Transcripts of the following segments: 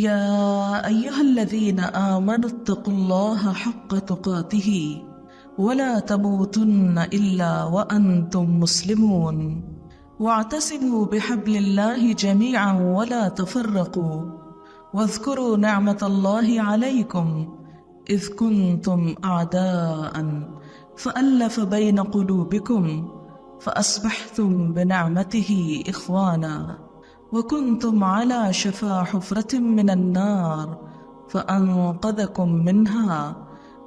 يا أيها الذين آمنوا اتقوا الله حق تقاته ولا تموتن إلا وأنتم مسلمون واعتصموا بحبل الله جميعا ولا تفرقوا واذكروا نعمة الله عليكم إذ كنتم أعداء فألف بين قلوبكم فأصبحتم بنعمته إخوانا وكنتم على شفا حفرة من النار فأنقذكم منها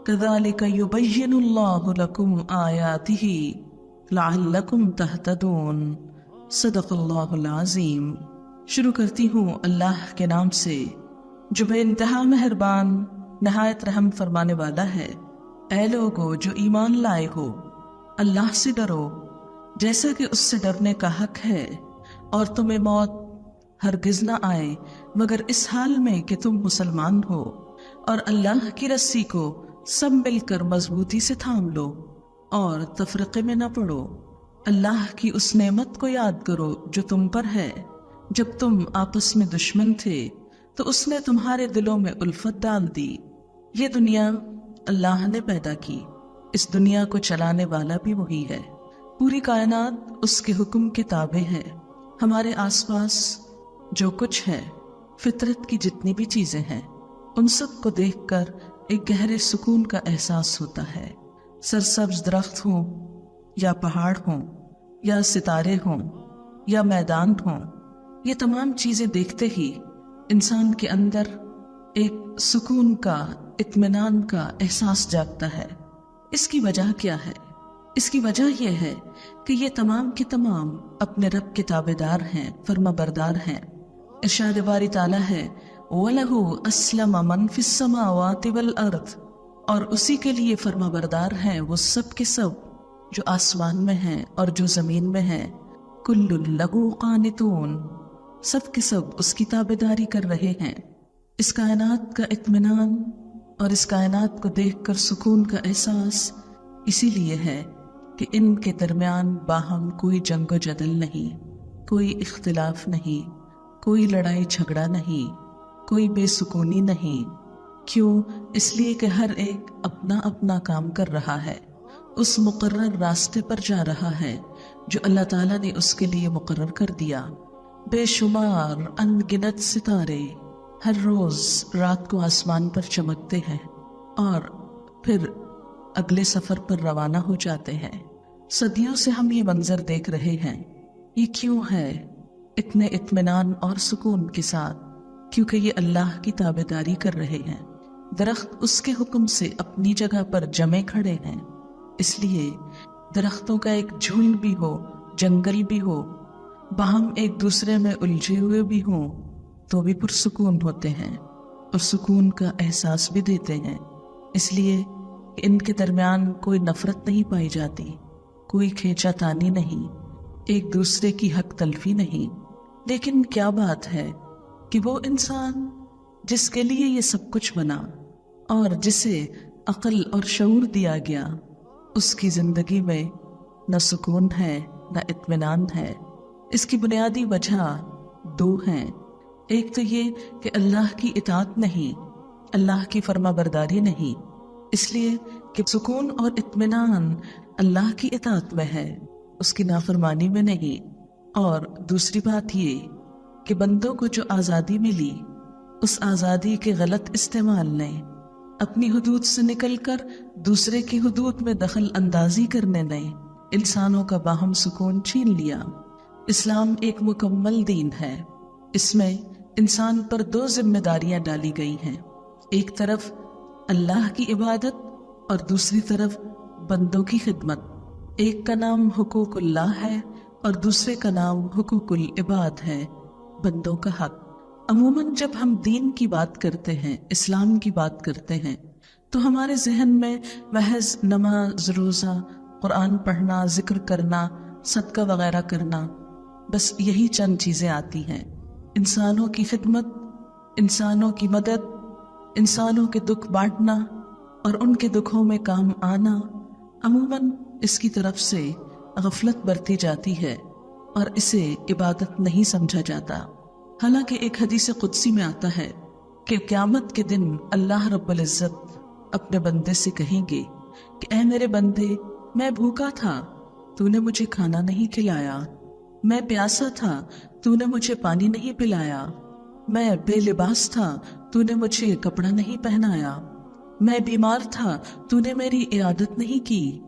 كذلك يبين الله لكم آياته لعلكم تهتدون صدق اللہ العظیم۔ شروع کرتی ہوں اللہ کے نام سے جو بے انتہا مہربان نہایت رحم فرمانے والا ہے۔ اے لوگو جو ایمان لائے ہو، اللہ سے ڈرو جیسا کہ اس سے ڈرنے کا حق ہے، اور تمہیں موت ہرگز نہ آئے مگر اس حال میں کہ تم مسلمان ہو، اور اللہ کی رسی کو سب مل کر مضبوطی سے تھام لو اور تفرقے میں نہ پڑو۔ اللہ کی اس نعمت کو یاد کرو جو تم پر ہے۔ جب تم آپس میں دشمن تھے تو اس نے تمہارے دلوں میں الفت ڈال دی۔ یہ دنیا اللہ نے پیدا کی، اس دنیا کو چلانے والا بھی وہی ہے۔ پوری کائنات اس کے حکم کے تابع ہے۔ ہمارے آس پاس جو کچھ ہے، فطرت کی جتنی بھی چیزیں ہیں، ان سب کو دیکھ کر ایک گہرے سکون کا احساس ہوتا ہے۔ سرسبز درخت ہوں یا پہاڑ ہوں یا ستارے ہوں یا میدان ہوں، یہ تمام چیزیں دیکھتے ہی انسان کے اندر ایک سکون کا، اطمینان کا احساس جاگتا ہے۔ اس کی وجہ کیا ہے؟ اس کی وجہ یہ ہے کہ یہ تمام کے تمام اپنے رب کے تابعدار ہیں، فرما بردار ہیں۔ ارشاد باری تعالیٰ ہے وَلَهُ أَسْلَمَ مَنْ فِي السَّمَاوَاتِ وَالْأَرْضِ، اور اسی کے لیے فرما بردار ہیں وہ سب کے سب جو آسمان میں ہیں اور جو زمین میں ہیں۔ كُلٌّ لَهُ قَانِتُونَ، سب کے سب اس کی تابعداری کر رہے ہیں۔ اس کائنات کا اطمینان اور اس کائنات کو دیکھ کر سکون کا احساس اسی لیے ہے کہ ان کے درمیان باہم کوئی جنگ و جدل نہیں، کوئی اختلاف نہیں، کوئی لڑائی جھگڑا نہیں، کوئی بے سکونی نہیں۔ کیوں؟ اس لیے کہ ہر ایک اپنا اپنا کام کر رہا ہے، اس مقرر راستے پر جا رہا ہے جو اللہ تعالیٰ نے اس کے لیے مقرر کر دیا۔ بے شمار ان گنت ستارے ہر روز رات کو آسمان پر چمکتے ہیں اور پھر اگلے سفر پر روانہ ہو جاتے ہیں۔ صدیوں سے ہم یہ منظر دیکھ رہے ہیں۔ یہ کیوں ہے اتنے اطمینان اور سکون کے ساتھ؟ کیونکہ یہ اللہ کی تابعداری کر رہے ہیں۔ درخت اس کے حکم سے اپنی جگہ پر جمے کھڑے ہیں، اس لیے درختوں کا ایک جھنڈ بھی ہو، جنگل بھی ہو، باہم ایک دوسرے میں الجھے ہوئے بھی ہوں تو بھی پرسکون ہوتے ہیں اور سکون کا احساس بھی دیتے ہیں۔ اس لیے کہ ان کے درمیان کوئی نفرت نہیں پائی جاتی، کوئی کھینچا تانی نہیں، ایک دوسرے کی حق تلفی نہیں۔ لیکن کیا بات ہے کہ وہ انسان جس کے لیے یہ سب کچھ بنا اور جسے عقل اور شعور دیا گیا، اس کی زندگی میں نہ سکون ہے نہ اطمینان ہے۔ اس کی بنیادی وجہ دو ہیں۔ ایک تو یہ کہ اللہ کی اطاعت نہیں، اللہ کی فرما برداری نہیں، اس لیے کہ سکون اور اطمینان اللہ کی اطاعت میں ہے، اس کی نافرمانی میں نہیں۔ اور دوسری بات یہ کہ بندوں کو جو آزادی ملی، اس آزادی کے غلط استعمال نے اپنی حدود سے نکل کر دوسرے کی حدود میں دخل اندازی کرنے نے انسانوں کا باہم سکون چھین لیا۔ اسلام ایک مکمل دین ہے، اس میں انسان پر دو ذمہ داریاں ڈالی گئی ہیں، ایک طرف اللہ کی عبادت اور دوسری طرف بندوں کی خدمت۔ ایک کا نام حقوق اللہ ہے اور دوسرے کا نام حقوق العباد ہے، بندوں کا حق۔ عموماً جب ہم دین کی بات کرتے ہیں، اسلام کی بات کرتے ہیں، تو ہمارے ذہن میں محض نماز، روزہ، قرآن پڑھنا، ذکر کرنا، صدقہ وغیرہ کرنا، بس یہی چند چیزیں آتی ہیں۔ انسانوں کی خدمت، انسانوں کی مدد، انسانوں کے دکھ بانٹنا اور ان کے دکھوں میں کام آنا، عموماً اس کی طرف سے غفلت برتی جاتی ہے اور اسے عبادت نہیں سمجھا جاتا۔ حالانکہ ایک حدیث قدسی میں آتا ہے کہ قیامت کے دن اللہ رب العزت اپنے بندے سے کہیں گے کہ اے میرے بندے، میں بھوکا تھا، تو نے مجھے کھانا نہیں کھلایا، میں پیاسا تھا، تو نے مجھے پانی نہیں پلایا، میں بے لباس تھا، تو نے مجھے کپڑا نہیں پہنایا، میں بیمار تھا، تو نے میری عیادت نہیں کی۔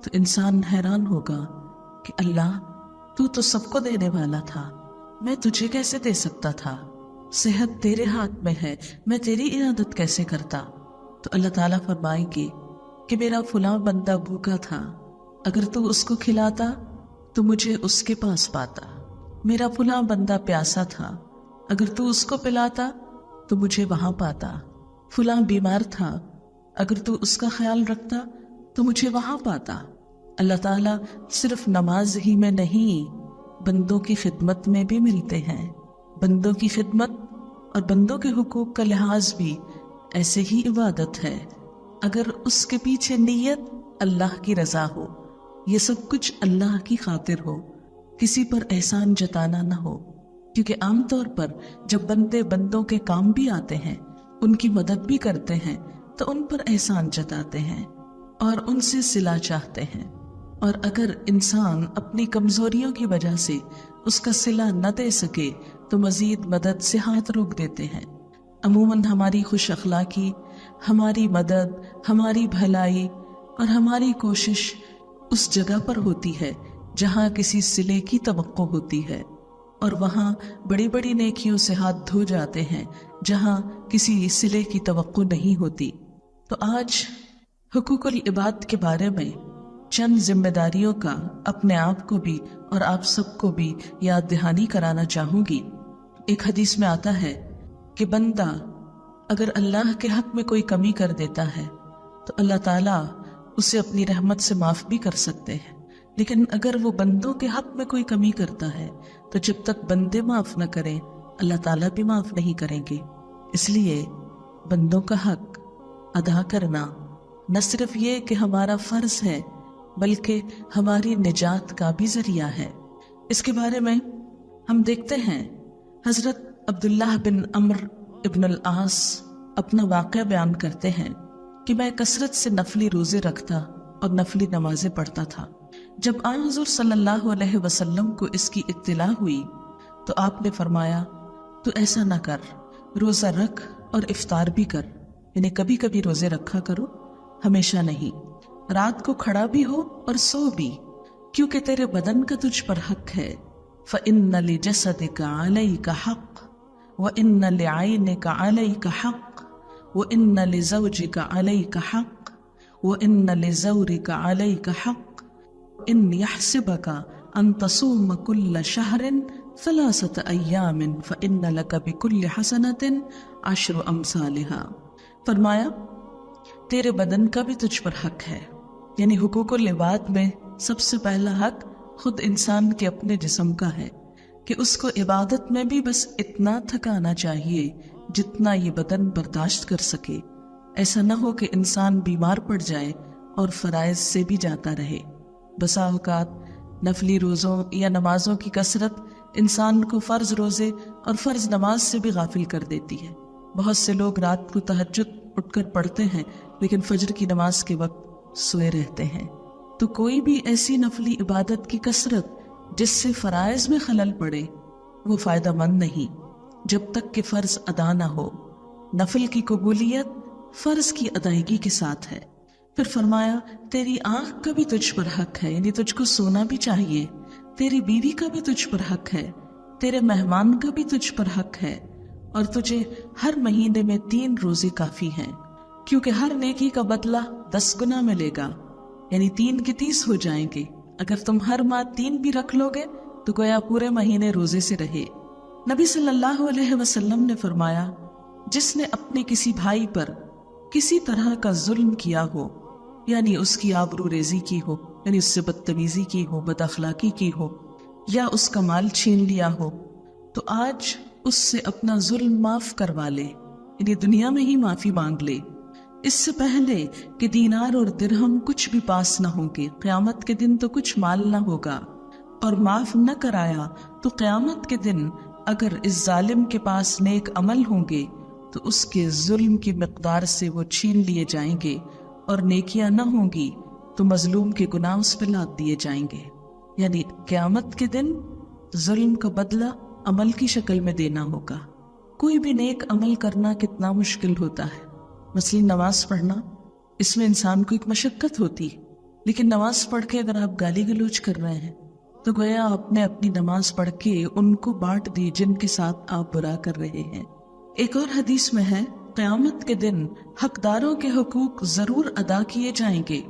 تو انسان حیران ہوگا کہ اللہ، تو سب کو دینے والا تھا، میں تجھے کیسے دے سکتا تھا؟ صحت تیرے ہاتھ میں ہے، میں تیری عیادت کیسے کرتا؟ تو اللہ تعالیٰ فرمائیں گے کہ میرا فلاں بندہ بھوکا تھا، اگر تو اس کو کھلاتا تو مجھے اس کے پاس پاتا۔ میرا فلاں بندہ پیاسا تھا، اگر تو اس کو پلاتا تو مجھے وہاں پاتا۔ فلاں بیمار تھا، اگر تو اس کا خیال رکھتا تو مجھے وہاں پاتا۔ اللہ تعالیٰ صرف نماز ہی میں نہیں، بندوں کی خدمت میں بھی ملتے ہیں۔ بندوں کی خدمت اور بندوں کے حقوق کا لحاظ بھی ایسے ہی عبادت ہے، اگر اس کے پیچھے نیت اللہ کی رضا ہو، یہ سب کچھ اللہ کی خاطر ہو، کسی پر احسان جتانا نہ ہو۔ کیونکہ عام طور پر جب بندے بندوں کے کام بھی آتے ہیں، ان کی مدد بھی کرتے ہیں، تو ان پر احسان جتاتے ہیں اور ان سے صلہ چاہتے ہیں، اور اگر انسان اپنی کمزوریوں کی وجہ سے اس کا صلہ نہ دے سکے تو مزید مدد سے ہاتھ روک دیتے ہیں۔ عموماً ہماری خوش اخلاقی، ہماری مدد، ہماری بھلائی اور ہماری کوشش اس جگہ پر ہوتی ہے جہاں کسی صلے کی توقع ہوتی ہے، اور وہاں بڑی بڑی نیکیوں سے ہاتھ دھو جاتے ہیں جہاں کسی صلے کی توقع نہیں ہوتی۔ تو آج حقوق العباد کے بارے میں چند ذمہ داریوں کا اپنے آپ کو بھی اور آپ سب کو بھی یاد دہانی کرانا چاہوں گی۔ ایک حدیث میں آتا ہے کہ بندہ اگر اللہ کے حق میں کوئی کمی کر دیتا ہے تو اللہ تعالیٰ اسے اپنی رحمت سے معاف بھی کر سکتے ہیں، لیکن اگر وہ بندوں کے حق میں کوئی کمی کرتا ہے تو جب تک بندے معاف نہ کریں اللہ تعالیٰ بھی معاف نہیں کریں گے۔ اس لیے بندوں کا حق ادا کرنا نہ صرف یہ کہ ہمارا فرض ہے بلکہ ہماری نجات کا بھی ذریعہ ہے۔ اس کے بارے میں ہم دیکھتے ہیں حضرت عبداللہ بن عمرو ابن العاص اپنا واقعہ بیان کرتے ہیں کہ میں کثرت سے نفلی روزے رکھتا اور نفلی نمازیں پڑھتا تھا۔ جب آن حضور صلی اللہ علیہ وسلم کو اس کی اطلاع ہوئی تو آپ نے فرمایا تو ایسا نہ کر، روزہ رکھ اور افطار بھی کر، یعنی کبھی کبھی روزے رکھا کرو، ہمیشہ نہیں۔ رات کو کھڑا بھی ہو اور سو بھی، کیونکہ تیرے بدن کا تجھ پر حق ہے۔ فَإِنَّ لِجَسَدِكَ عَلَيْكَ حَقٌّ وَإِنَّ لِعَيْنِكَ عَلَيْكَ حَقٌّ وَإِنَّ لِزَوْجِكَ عَلَيْكَ حَقٌّ وَإِنَّ لِزَوْرِكَ عَلَيْكَ حَقٌّ إِنْ يَحْسِبَكَ أَن تَصُومَ كُلَّ شَهْرٍ 3 أَيَّامٍ فَإِنَّ لَكَ بِكُلِّ حَسَنَةٍ 10 أَمْثَالِهَا۔ فرمایا تیرے بدن کا بھی تجھ پر حق ہے، یعنی حقوق العباد میں سب سے پہلا حق خود انسان کے اپنے جسم کا ہے کہ اس کو عبادت میں بھی بس اتنا تھکانا چاہیے جتنا یہ بدن برداشت کر سکے۔ ایسا نہ ہو کہ انسان بیمار پڑ جائے اور فرائض سے بھی جاتا رہے۔ بسا اوقات نفلی روزوں یا نمازوں کی کثرت انسان کو فرض روزے اور فرض نماز سے بھی غافل کر دیتی ہے۔ بہت سے لوگ رات کو تہجد اٹھ کر پڑھتے ہیں لیکن فجر کی نماز کے وقت سوئے رہتے ہیں۔ تو کوئی بھی ایسی نفلی عبادت کی کثرت جس سے فرائض میں خلل پڑے وہ فائدہ مند نہیں جب تک کہ فرض ادا نہ ہو۔ نفل کی قبولیت فرض کی ادائیگی کے ساتھ ہے۔ پھر فرمایا تیری آنکھ کا بھی تجھ پر حق ہے، یعنی تجھ کو سونا بھی چاہیے، تیری بیوی کا بھی تجھ پر حق ہے، تیرے مہمان کا بھی تجھ پر حق ہے، اور تجھے ہر مہینے میں 3 روزے کافی ہیں، کیونکہ ہر نیکی کا بدلہ 10 گنا ملے گا، یعنی 3 کے 30 ہو جائیں گے۔ اگر تم ہر ماہ 3 بھی رکھ لو گے تو گویا پورے مہینے روزے سے رہے۔ نبی صلی اللہ علیہ وسلم نے فرمایا جس نے اپنے کسی بھائی پر کسی طرح کا ظلم کیا ہو، یعنی اس کی آبرو ریزی کی ہو، یعنی اس سے بدتمیزی کی ہو، بد اخلاقی کی ہو، یا اس کا مال چھین لیا ہو، تو آج اس سے اپنا ظلم معاف کروا لے، یعنی دنیا میں ہی معافی مانگ لے، اس سے پہلے کہ دینار اور درہم کچھ بھی پاس نہ ہوں گے۔ قیامت کے دن تو کچھ مال نہ ہوگا، اور معاف نہ کرایا تو قیامت کے دن اگر اس ظالم کے پاس نیک عمل ہوں گے تو اس کے ظلم کی مقدار سے وہ چھین لیے جائیں گے، اور نیکیاں نہ ہوں گی تو مظلوم کے گناہ اس پہ لاد دیے جائیں گے۔ یعنی قیامت کے دن ظلم کا بدلہ عمل کی شکل میں دینا ہوگا۔ کوئی بھی نیک عمل کرنا کتنا مشکل ہوتا ہے، مثلا نماز پڑھنا، اس میں انسان کو ایک مشقت ہوتی، لیکن نماز پڑھ کے اگر آپ گالی گلوچ کر رہے ہیں تو گویا آپ نے اپنی نماز پڑھ کے ان کو بانٹ دی جن کے ساتھ آپ برا کر رہے ہیں۔ ایک اور حدیث میں ہے، قیامت کے دن حقداروں کے حقوق ضرور ادا کیے جائیں گے،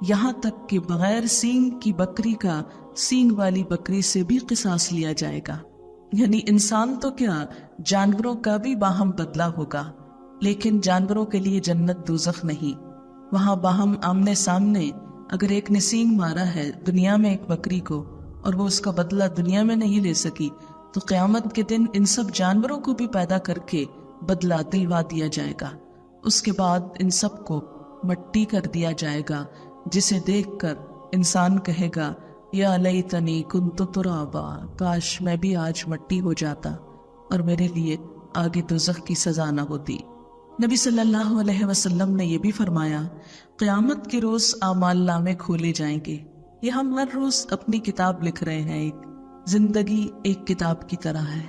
یہاں تک کہ بغیر سینگ کی بکری کا سینگ والی بکری سے بھی قصاص لیا جائے گا۔ یعنی انسان تو کیا، جانوروں کا بھی باہم بدلہ ہوگا، لیکن جانوروں کے لیے جنت دوزخ نہیں، وہاں باہم آمنے سامنے۔ اگر ایک نے سینگ مارا ہے دنیا میں ایک بکری کو اور وہ اس کا بدلہ دنیا میں نہیں لے سکی، تو قیامت کے دن ان سب جانوروں کو بھی پیدا کر کے بدلہ دلوا دیا جائے گا۔ اس کے بعد ان سب کو مٹی کر دیا جائے گا، جسے دیکھ کر انسان کہے گا یا لیتنی کنت ترابا، کاش میں بھی آج مٹی ہو جاتا اور میرے لیے آگے دوزخ کی سزا نہ ہوتی۔ نبی صلی اللہ علیہ وسلم نے یہ بھی فرمایا، قیامت کے روز اعمال نامے کھولے جائیں گے۔ یہ ہم ہر روز اپنی کتاب لکھ رہے ہیں، ایک زندگی ایک کتاب کی طرح ہے،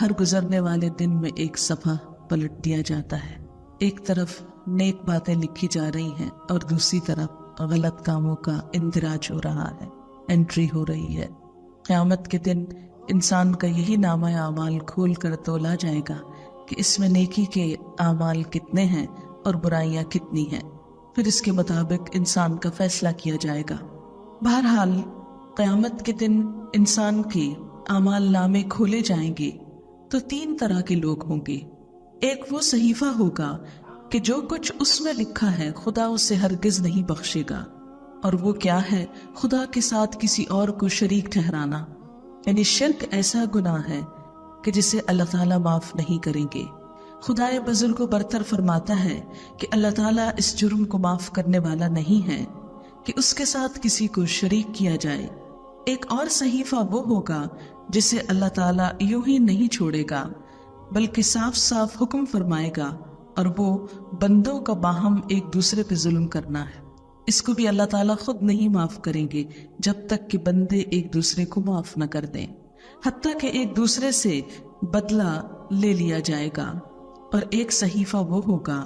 ہر گزرنے والے دن میں ایک صفحہ پلٹ دیا جاتا ہے، ایک طرف نیک باتیں لکھی جا رہی ہیں اور دوسری طرف غلط کاموں کا اندراج ہو رہا ہے، انٹری ہو رہی ہے۔ قیامت کے دن انسان کا یہی نامہ اعمال کھول کر تولا جائے گا کہ اس میں نیکی کے اعمال کتنے ہیں اور برائیاں کتنی ہیں، پھر اس کے مطابق انسان کا فیصلہ کیا جائے گا۔ بہرحال قیامت کے دن انسان کے اعمال نامے کھولے جائیں گے تو تین طرح کے لوگ ہوں گے۔ ایک وہ صحیفہ ہوگا کہ جو کچھ اس میں لکھا ہے خدا اسے ہرگز نہیں بخشے گا، اور وہ کیا ہے؟ خدا کے ساتھ کسی اور کو شریک ٹھہرانا، یعنی شرک ایسا گناہ ہے کہ جسے اللہ تعالیٰ معاف نہیں کریں گے۔ خدائے بزرگ کو برتر فرماتا ہے کہ اللہ تعالیٰ اس جرم کو معاف کرنے والا نہیں ہے کہ اس کے ساتھ کسی کو شریک کیا جائے۔ ایک اور صحیفہ وہ ہوگا جسے اللہ تعالیٰ یوں ہی نہیں چھوڑے گا، بلکہ صاف صاف حکم فرمائے گا، اور وہ بندوں کا باہم ایک دوسرے پہ ظلم کرنا ہے۔ اس کو بھی اللہ تعالیٰ خود نہیں معاف کریں گے جب تک کہ بندے ایک دوسرے کو معاف نہ کر دیں، حتیٰ کہ ایک دوسرے سے بدلہ لے لیا جائے گا۔ اور ایک صحیفہ وہ ہوگا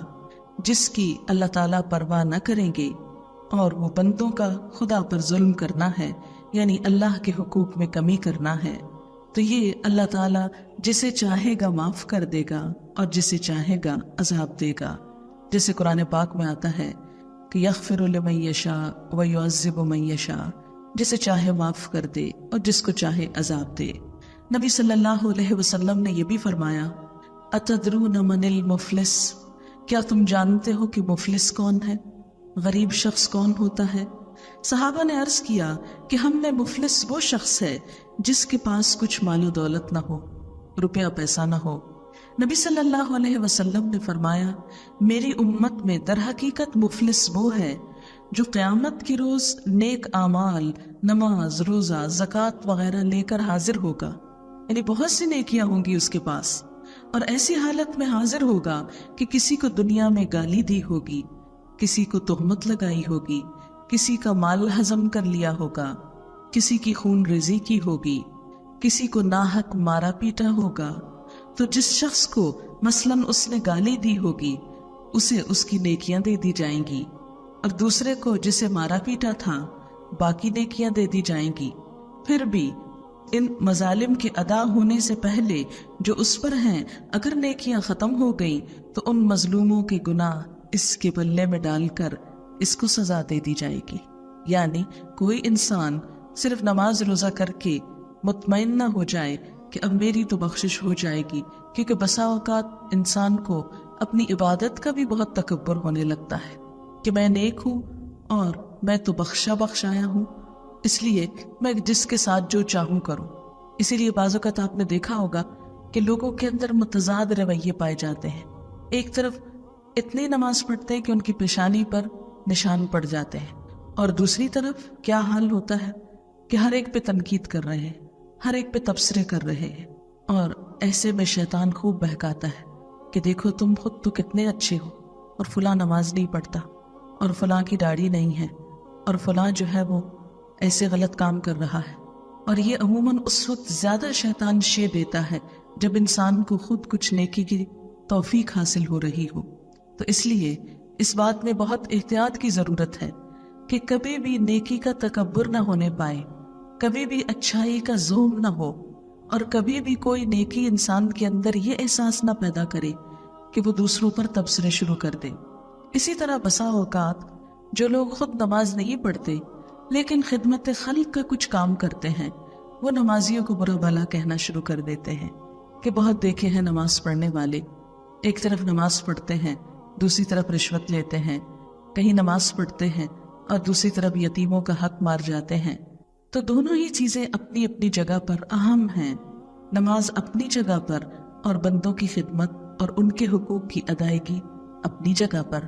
جس کی اللہ تعالیٰ پرواہ نہ کریں گے، اور وہ بندوں کا خدا پر ظلم کرنا ہے، یعنی اللہ کے حقوق میں کمی کرنا ہے۔ تو یہ اللہ تعالیٰ جسے چاہے گا معاف کر دے گا اور جسے چاہے گا عذاب دے گا، جیسے قرآن پاک میں آتا ہے کہ یغفر لمن یشاء ویعذب من یشاء، جسے چاہے معاف کر دے اور جس کو چاہے عذاب دے۔ نبی صلی اللہ علیہ وسلم نے یہ بھی فرمایا، اتدرون من المفلس، کیا تم جانتے ہو کہ مفلس کون ہے؟ غریب شخص کون ہوتا ہے؟ صحابہ نے عرض کیا کہ ہم میں مفلس وہ شخص ہے جس کے پاس کچھ مال و دولت نہ ہو، روپیہ پیسہ نہ ہو۔ نبی صلی اللہ علیہ وسلم نے فرمایا، میری امت میں در حقیقت مفلس وہ ہے جو قیامت کی روز نیک اعمال، نماز، روزہ، زکوٰۃ وغیرہ لے کر حاضر ہوگا، یعنی بہت سی نیکیاں ہوں گی اس کے پاس، اور ایسی حالت میں حاضر ہوگا کہ کسی کو دنیا میں گالی دی ہوگی، کسی کو تہمت لگائی ہوگی، کسی کا مال ہضم کر لیا ہوگا، کسی کی خون ریزی کی ہوگی، کسی کو ناحق مارا پیٹا ہوگا۔ تو جس شخص کو مثلاً اس نے گالی دی ہوگی اسے اس کی نیکیاں دے دی جائیں گی، اور دوسرے کو جسے مارا پیٹا تھا باقی نیکیاں دے دی جائیں گی۔ پھر بھی ان مظالم کے ادا ہونے سے پہلے جو اس پر ہیں اگر نیکیاں ختم ہو گئیں تو ان مظلوموں کے گناہ اس کے بلے میں ڈال کر اس کو سزا دے دی جائے گی۔ یعنی کوئی انسان صرف نماز روزہ کر کے مطمئن نہ ہو جائے کہ اب میری تو بخشش ہو جائے گی، کیونکہ بسا اوقات انسان کو اپنی عبادت کا بھی بہت تکبر ہونے لگتا ہے کہ میں نیک ہوں اور میں تو بخشایا ہوں، اس لیے میں جس کے ساتھ جو چاہوں کروں۔ اسی لیے بعض اوقات آپ نے دیکھا ہوگا کہ لوگوں کے اندر متضاد رویے پائے جاتے ہیں، ایک طرف اتنی نماز پڑھتے ہیں کہ ان کی پیشانی پر نشان پڑ جاتے ہیں، اور دوسری طرف کیا حال ہوتا ہے کہ ہر ایک پہ تنقید کر رہے ہیں، ہر ایک پہ تبصرے کر رہے ہیں، اور ایسے میں شیطان خوب بہکاتا ہے کہ دیکھو تم خود تو کتنے اچھے ہو، اور فلاں نماز نہیں پڑھتا، اور فلاں کی داڑھی نہیں ہے، اور فلاں جو ہے وہ ایسے غلط کام کر رہا ہے۔ اور یہ عموماً اس وقت زیادہ شیطان شے دیتا ہے جب انسان کو خود کچھ نیکی کی توفیق حاصل ہو رہی ہو۔ تو اس لیے اس بات میں بہت احتیاط کی ضرورت ہے کہ کبھی بھی نیکی کا تکبر نہ ہونے پائے، کبھی بھی اچھائی کا زوم نہ ہو، اور کبھی بھی کوئی نیکی انسان کے اندر یہ احساس نہ پیدا کرے کہ وہ دوسروں پر تبصرے شروع کر دے۔ اسی طرح بسا اوقات جو لوگ خود نماز نہیں پڑھتے لیکن خدمت خلق کا کچھ کام کرتے ہیں، وہ نمازیوں کو برا بھلا کہنا شروع کر دیتے ہیں کہ بہت دیکھے ہیں نماز پڑھنے والے، ایک طرف نماز پڑھتے ہیں، دوسری طرف رشوت لیتے ہیں، کہیں نماز پڑھتے ہیں اور دوسری طرف یتیموں کا حق مار جاتے ہیں۔ تو دونوں ہی چیزیں اپنی اپنی جگہ پر اہم ہیں، نماز اپنی جگہ پر اور بندوں کی خدمت اور ان کے حقوق کی ادائیگی اپنی جگہ پر۔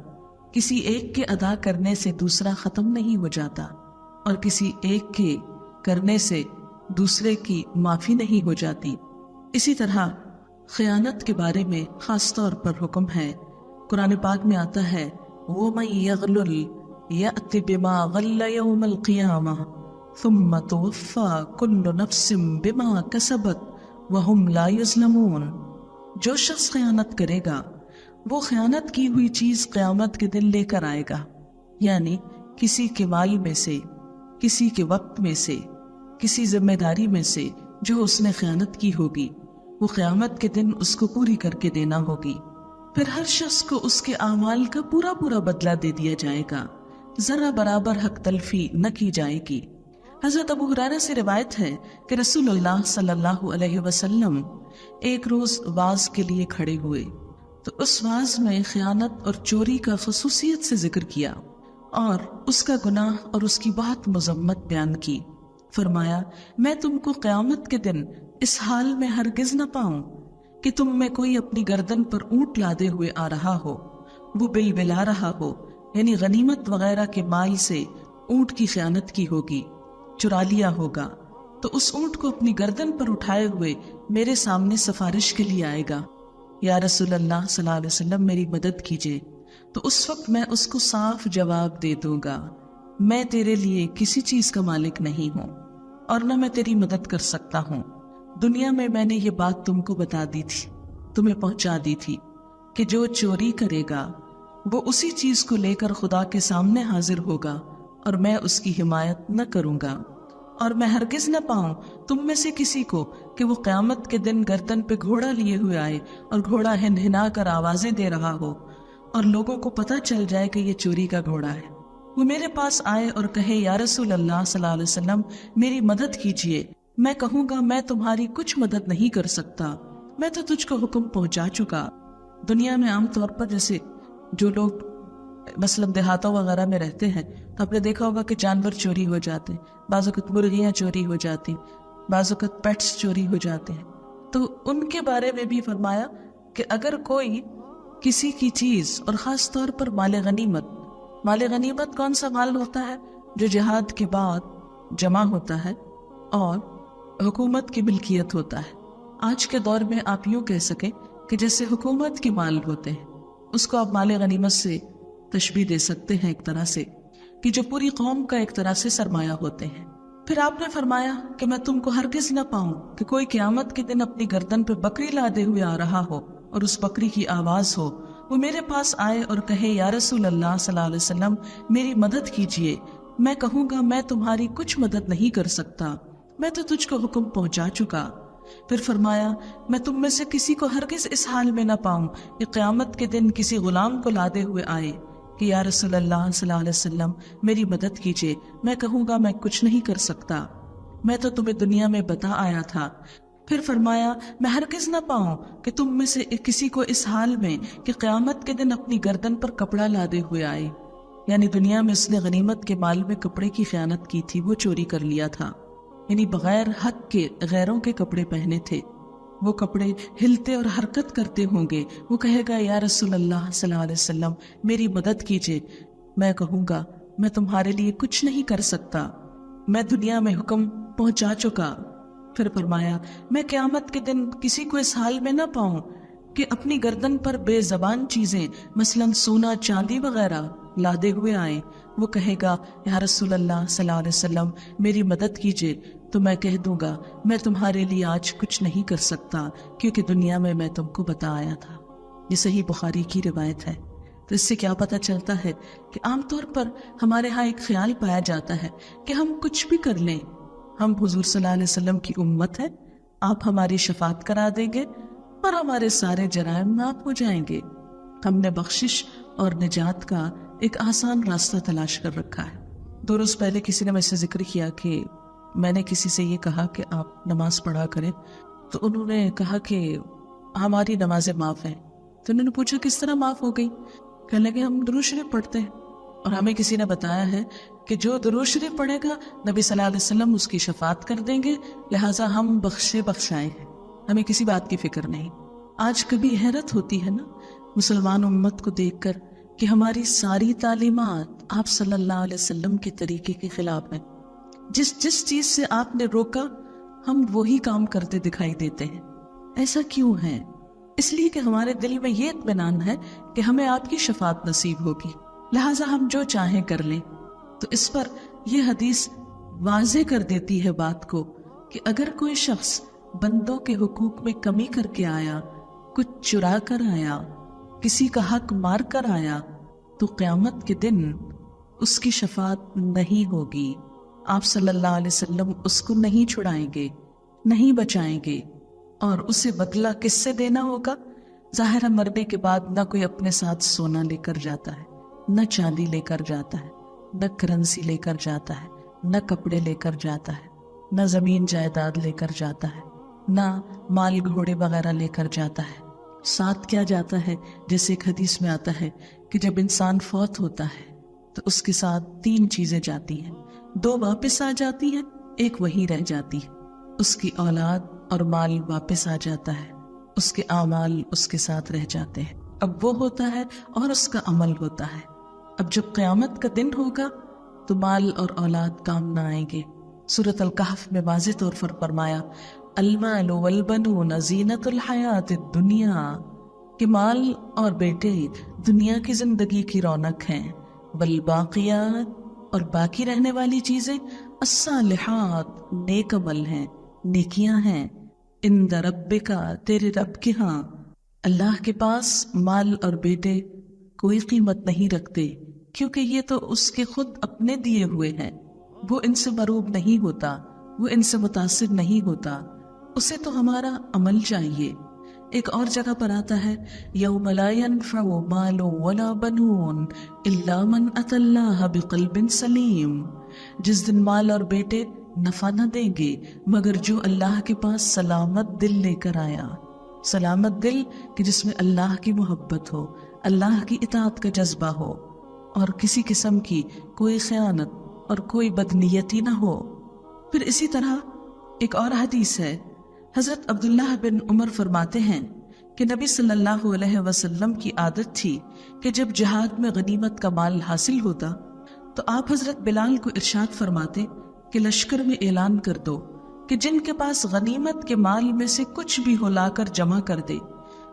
کسی ایک کے ادا کرنے سے دوسرا ختم نہیں ہو جاتا، اور کسی ایک کے کرنے سے دوسرے کی معافی نہیں ہو جاتی۔ اسی طرح خیانت کے بارے میں خاص طور پر حکم ہے۔ قرآن پاک میں آتا ہے وَمَن يَغْلُلْ يَأْتِ بِمَا غَلَّ يَوْمَ الْقِيَامَةِ ثُمَّ تُوَفَّى كُلُّ نَفْسٍ بِمَا كَسَبَتْ وَهُمْ لَا يُظْلَمُونَ۔ جو شخص خیانت کرے گا وہ خیانت کی ہوئی چیز قیامت کے دن لے کر آئے گا، یعنی کسی کے مال میں سے، کسی کے وقت میں سے، کسی ذمہ داری میں سے جو اس نے خیانت کی ہوگی، وہ قیامت کے دن اس کو پوری کر کے دینا ہوگی۔ پھر ہر شخص کو اس کے اعمال کا پورا پورا بدلہ دے دیا جائے گا، ذرا برابر حق تلفی نہ کی جائے گی۔ حضرت ابو ہریرہ سے روایت ہے کہ رسول اللہ صلی اللہ علیہ وسلم ایک روز واعظ کے لیے کھڑے ہوئے تو اس واعظ میں خیانت اور چوری کا خصوصیت سے ذکر کیا اور اس کا گناہ اور اس کی بہت مذمت بیان کی۔ فرمایا میں تم کو قیامت کے دن اس حال میں ہرگز نہ پاؤں کہ تم میں کوئی اپنی گردن پر اونٹ لادے ہوئے آ رہا ہو، وہ بل بلا رہا ہو، یعنی غنیمت وغیرہ کے مال سے اونٹ کی خیانت کی ہوگی، چرا لیا ہوگا، تو اس اونٹ کو اپنی گردن پر اٹھائے ہوئے میرے سامنے سفارش کے لیے آئے گا، یا رسول اللہ صلی اللہ علیہ وسلم میری مدد کیجئے، تو اس وقت میں اس کو صاف جواب دے دوں گا میں تیرے لیے کسی چیز کا مالک نہیں ہوں اور نہ میں تیری مدد کر سکتا ہوں۔ دنیا میں میں نے یہ بات تم کو بتا دی تھی، تمہیں پہنچا دی تھی کہ جو چوری کرے گا وہ اسی چیز کو لے کر خدا کے سامنے حاضر ہوگا اور میں اس کی حمایت نہ کروں گا، اور میں ہرگز نہ پاؤں تم میں سے کسی کو کہ وہ قیامت کے دن گردن پہ گھوڑا لیے ہوئے آئے اور گھوڑا ہنہنا کر آوازیں دے رہا ہو اور لوگوں کو پتہ چل جائے کہ یہ چوری کا گھوڑا ہے، وہ میرے پاس آئے اور کہے یا رسول اللہ صلی اللہ علیہ وسلم میری مدد کیجئے، میں کہوں گا میں تمہاری کچھ مدد نہیں کر سکتا، میں تو تجھ کو حکم پہنچا چکا۔ دنیا میں عام طور پر جیسے جو لوگ مثلا دیہاتوں وغیرہ میں رہتے ہیں تو آپ نے دیکھا ہوگا کہ جانور چوری ہو جاتے ہیں، بعض اوقات مرغیاں چوری ہو جاتی، بعض اوقات پیٹس چوری ہو جاتے ہیں، تو ان کے بارے میں بھی فرمایا کہ اگر کوئی کسی کی چیز اور خاص طور پر مال غنیمت کون سا مال ہوتا ہے جو جہاد کے بعد جمع ہوتا ہے اور حکومت کی ملکیت ہوتا ہے۔ آج کے دور میں آپ یوں کہہ سکیں کہ جیسے حکومت کے مال ہوتے ہیں اس کو آپ مال غنیمت سے تشبیہ دے سکتے ہیں، ایک طرح سے کہ جو پوری قوم کا ایک طرح سے سرمایہ ہوتے ہیں۔ پھر آپ نے فرمایا کہ میں تم کو ہرگز نہ پاؤں کہ کوئی قیامت کے دن اپنی گردن پہ بکری لادے ہوئے آ رہا ہو اور اس بکری کی آواز ہو، وہ میرے پاس آئے اور کہے یا رسول اللہ صلی اللہ علیہ وسلم میری مدد کیجئے، میں کہوں گا میں تمہاری کچھ مدد نہیں کر سکتا، میں تو تجھ کو حکم پہنچا چکا۔ پھر فرمایا میں تم میں سے کسی کو ہرگز اس حال میں نہ پاؤں کہ قیامت کے دن کسی غلام کو لادے ہوئے آئے کہ یا رسول اللہ صلی اللہ علیہ وسلم میری مدد کیجئے، میں کہوں گا میں کچھ نہیں کر سکتا، میں تو تمہیں دنیا میں بتا آیا تھا۔ پھر فرمایا میں ہرگز نہ پاؤں کہ تم میں سے کسی کو اس حال میں کہ قیامت کے دن اپنی گردن پر کپڑا لادے ہوئے آئے، یعنی دنیا میں اس نے غنیمت کے مال میں کپڑے کی خیانت کی تھی، وہ چوری کر لیا تھا، یعنی بغیر حق کے غیروں کے کپڑے پہنے تھے، وہ کپڑے ہلتے اور حرکت کرتے ہوں گے، وہ کہے گا یا رسول اللہ صلی اللہ علیہ وسلم میری مدد کیجئے، میں کہوں گا میں تمہارے لیے کچھ نہیں کر سکتا، میں دنیا میں حکم پہنچا چکا۔ پھر فرمایا میں قیامت کے دن کسی کو اس حال میں نہ پاؤں کہ اپنی گردن پر بے زبان چیزیں مثلاً سونا چاندی وغیرہ لادے ہوئے آئیں، وہ کہے گا یا رسول اللہ صلی اللہ علیہ وسلم میری مدد کیجیے، تو میں کہہ دوں گا میں تمہارے لیے آج کچھ نہیں کر سکتا، کیونکہ دنیا میں تم کو بتا آیا تھا۔ یہ صحیح بخاری کی روایت ہے۔ تو اس سے کیا پتہ چلتا ہے کہ عام طور پر ہمارے ہاں ایک خیال پایا جاتا ہے کہ ہم کچھ بھی کر لیں، ہم حضور صلی اللہ علیہ وسلم کی امت ہے، آپ ہماری شفاعت کرا دیں گے اور ہمارے سارے جرائم معاف ہو جائیں گے۔ ہم نے بخشش اور نجات کا ایک آسان راستہ تلاش کر رکھا ہے۔ 2 روز پہلے کسی نے مجھ سے ذکر کیا کہ میں نے کسی سے یہ کہا کہ آپ نماز پڑھا کریں، تو انہوں نے کہا کہ ہماری نمازیں معاف ہیں۔ تو انہوں نے پوچھا کس طرح معاف ہو گئی؟ کہنے لگے ہم درود شریف پڑھتے ہیں، اور ہمیں کسی نے بتایا ہے کہ جو درود شریف پڑھے گا نبی صلی اللہ علیہ وسلم اس کی شفاعت کر دیں گے، لہٰذا ہم بخشائے ہیں، ہمیں کسی بات کی فکر نہیں۔ آج کبھی حیرت ہوتی ہے نا مسلمان امت کو دیکھ کر کہ ہماری ساری تعلیمات آپ صلی اللہ علیہ وسلم کے طریقے کے خلاف ہیں۔ جس چیز سے آپ نے روکا ہم وہی کام کرتے دکھائی دیتے ہیں۔ ایسا کیوں ہے؟ اس لیے کہ ہمارے دل میں یہ اطمینان ہے کہ ہمیں آپ کی شفاعت نصیب ہوگی، لہٰذا ہم جو چاہیں کر لیں۔ تو اس پر یہ حدیث واضح کر دیتی ہے بات کو کہ اگر کوئی شخص بندوں کے حقوق میں کمی کر کے آیا، کچھ چرا کر آیا، کسی کا حق مار کر آیا، تو قیامت کے دن اس کی شفاعت نہیں ہوگی۔ آپ صلی اللہ علیہ وسلم اس کو نہیں چھڑائیں گے، نہیں بچائیں گے، اور اسے بدلہ کس سے دینا ہوگا؟ ظاہر ہے مرنے کے بعد نہ کوئی اپنے ساتھ سونا لے کر جاتا ہے، نہ چاندی لے کر جاتا ہے، نہ کرنسی لے کر جاتا ہے، نہ کپڑے لے کر جاتا ہے، نہ زمین جائیداد لے کر جاتا ہے، نہ مال گھوڑے وغیرہ لے کر جاتا ہے۔ ساتھ کیا جاتا ہے؟ جیسے ایک حدیث میں آتا ہے کہ جب انسان فوت ہوتا ہے تو اس کے ساتھ 3 چیزیں جاتی ہیں، 2 واپس آ جاتی ہیں، ایک وہیں رہ جاتی ہے۔ اس کی اولاد اور مال واپس آ جاتا ہے، اس کے اعمال اس کے ساتھ رہ جاتے ہیں۔ اب وہ ہوتا ہے اور اس کا عمل ہوتا ہے۔ اب جب قیامت کا دن ہوگا تو مال اور اولاد کام نہ آئیں گے۔ سورۃ الکہف میں واضح طور پر فرمایا المال والبنون زینت الحیات الدنیا، کہ مال اور بیٹے دنیا کی زندگی کی رونق ہیں، والباقیات، اور باقی رہنے والی چیزیں الصالحات، نیک عمل ہیں، نیکیاں ہیں، عند ربک، تیرے رب کے ہاں۔ اللہ کے پاس مال اور بیٹے کوئی قیمت نہیں رکھتے، کیونکہ یہ تو اس کے خود اپنے دیے ہوئے ہیں، وہ ان سے مروب نہیں ہوتا، وہ ان سے متاثر نہیں ہوتا، اسے تو ہمارا عمل چاہیے۔ ایک اور جگہ پر آتا ہے یوم لا ينفع مال ولا بنون الا من اتى اللہ بقلب سلیم، جس دن مال اور بیٹے نفع نہ دیں گے مگر جو اللہ کے پاس سلامت دل لے کر آیا۔ سلامت دل کہ جس میں اللہ کی محبت ہو، اللہ کی اطاعت کا جذبہ ہو، اور کسی قسم کی کوئی خیانت اور کوئی بدنیتی نہ ہو۔ پھر اسی طرح ایک اور حدیث ہے، حضرت عبداللہ بن عمر فرماتے ہیں کہ نبی صلی اللہ علیہ وسلم کی عادت تھی کہ جب جہاد میں غنیمت کا مال حاصل ہوتا تو آپ حضرت بلال کو ارشاد فرماتے کہ لشکر میں اعلان کر دو کہ جن کے پاس غنیمت کے مال میں سے کچھ بھی ہو لا کر جمع کر دے۔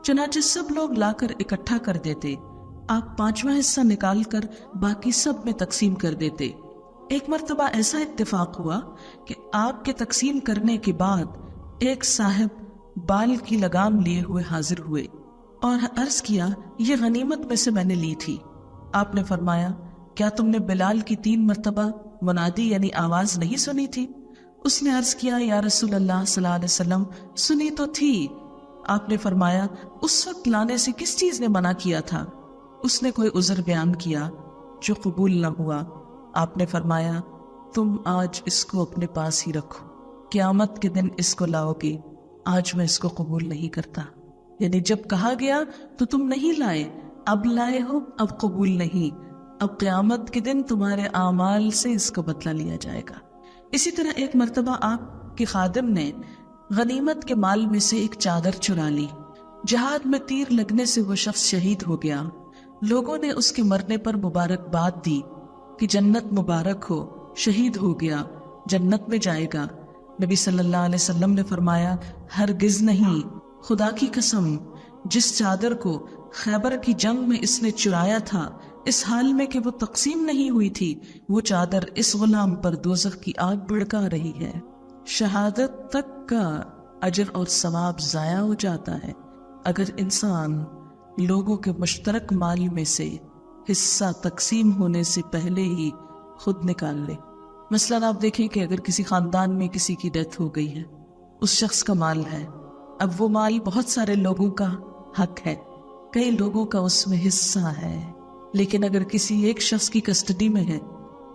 چنانچہ سب لوگ لا کر اکٹھا کر دیتے، آپ 5واں حصہ نکال کر باقی سب میں تقسیم کر دیتے۔ ایک مرتبہ ایسا اتفاق ہوا کہ آپ کے تقسیم کرنے کے بعد ایک صاحب بال کی لگام لیے ہوئے حاضر ہوئے اور عرض کیا یہ غنیمت میں سے میں نے لی تھی۔ آپ نے فرمایا کیا تم نے بلال کی 3 مرتبہ منادی یعنی آواز نہیں سنی تھی؟ اس نے عرض کیا یا رسول اللہ صلی اللہ علیہ وسلم سنی تو تھی۔ آپ نے فرمایا اس وقت لانے سے کس چیز نے منع کیا تھا؟ اس نے کوئی عذر بیان کیا جو قبول نہ ہوا۔ آپ نے فرمایا تم آج اس کو اپنے پاس ہی رکھو، قیامت کے دن اس کو لاؤ گے، آج میں اس کو قبول نہیں کرتا۔ یعنی جب کہا گیا تو تم نہیں لائے، اب لائے ہو، اب قبول نہیں، اب قیامت کے دن تمہارے اعمال سے اس کو بدلہ لیا جائے گا۔ اسی طرح ایک مرتبہ آپ کے خادم نے غنیمت کے مال میں سے ایک چادر چرا لی۔ جہاد میں تیر لگنے سے وہ شخص شہید ہو گیا۔ لوگوں نے اس کے مرنے پر مبارکباد دی کہ جنت مبارک ہو، شہید ہو گیا، جنت میں جائے گا۔ نبی صلی اللہ علیہ وسلم نے فرمایا ہرگز نہیں، خدا کی قسم جس چادر کو خیبر کی جنگ میں اس نے چرایا تھا، اس حال میں کہ وہ تقسیم نہیں ہوئی تھی، وہ چادر اس غلام پر دوزخ کی آگ بھڑکا رہی ہے۔ شہادت تک کا اجر اور ثواب ضائع ہو جاتا ہے اگر انسان لوگوں کے مشترک مال میں سے حصہ تقسیم ہونے سے پہلے ہی خود نکال لے۔ مثلاً آپ دیکھیں کہ اگر کسی خاندان میں کسی کی ڈیتھ ہو گئی ہے، اس شخص کا مال ہے، اب وہ مال بہت سارے لوگوں کا حق ہے، کئی لوگوں کا اس میں حصہ ہے، لیکن اگر کسی ایک شخص کی کسٹڈی میں ہے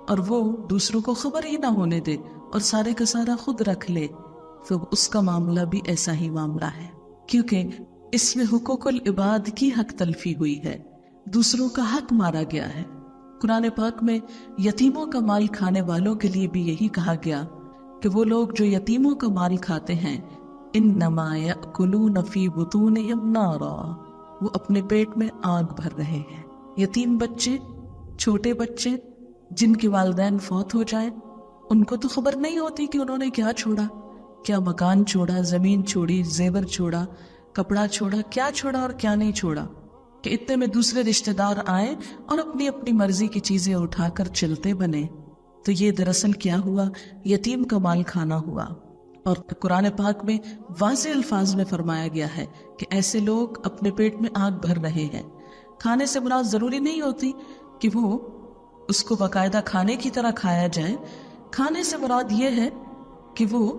اور وہ دوسروں کو خبر ہی نہ ہونے دے اور سارے کا سارا خود رکھ لے، تو اس کا معاملہ بھی ایسا ہی معاملہ ہے، کیونکہ اس میں حقوق العباد کی حق تلفی ہوئی ہے، دوسروں کا حق مارا گیا ہے۔ قرآن پاک میں یتیموں کا مال کھانے والوں کے لیے بھی یہی کہا گیا کہ وہ لوگ جو یتیموں کا مال کھاتے ہیں انما یأکلون فی بطونہم نارا، وہ اپنے پیٹ میں آگ بھر رہے ہیں۔ یتیم بچے، چھوٹے بچے جن کے والدین فوت ہو جائیں، ان کو تو خبر نہیں ہوتی کہ انہوں نے کیا چھوڑا، کیا مکان چھوڑا، زمین چھوڑی، زیور چھوڑا، کپڑا چھوڑا، کیا چھوڑا اور کیا نہیں چھوڑا، کہ اتنے میں دوسرے رشتہ دار آئیں اور اپنی اپنی مرضی کی چیزیں اٹھا کر چلتے بنے۔ تو یہ دراصل کیا ہوا؟ یتیم کا مال کھانا ہوا۔ اور قرآن پاک میں واضح الفاظ میں فرمایا گیا ہے کہ ایسے لوگ اپنے پیٹ میں آگ بھر رہے ہیں۔ کھانے سے مراد ضروری نہیں ہوتی کہ وہ اس کو باقاعدہ کھانے کی طرح کھایا جائے، کھانے سے مراد یہ ہے کہ وہ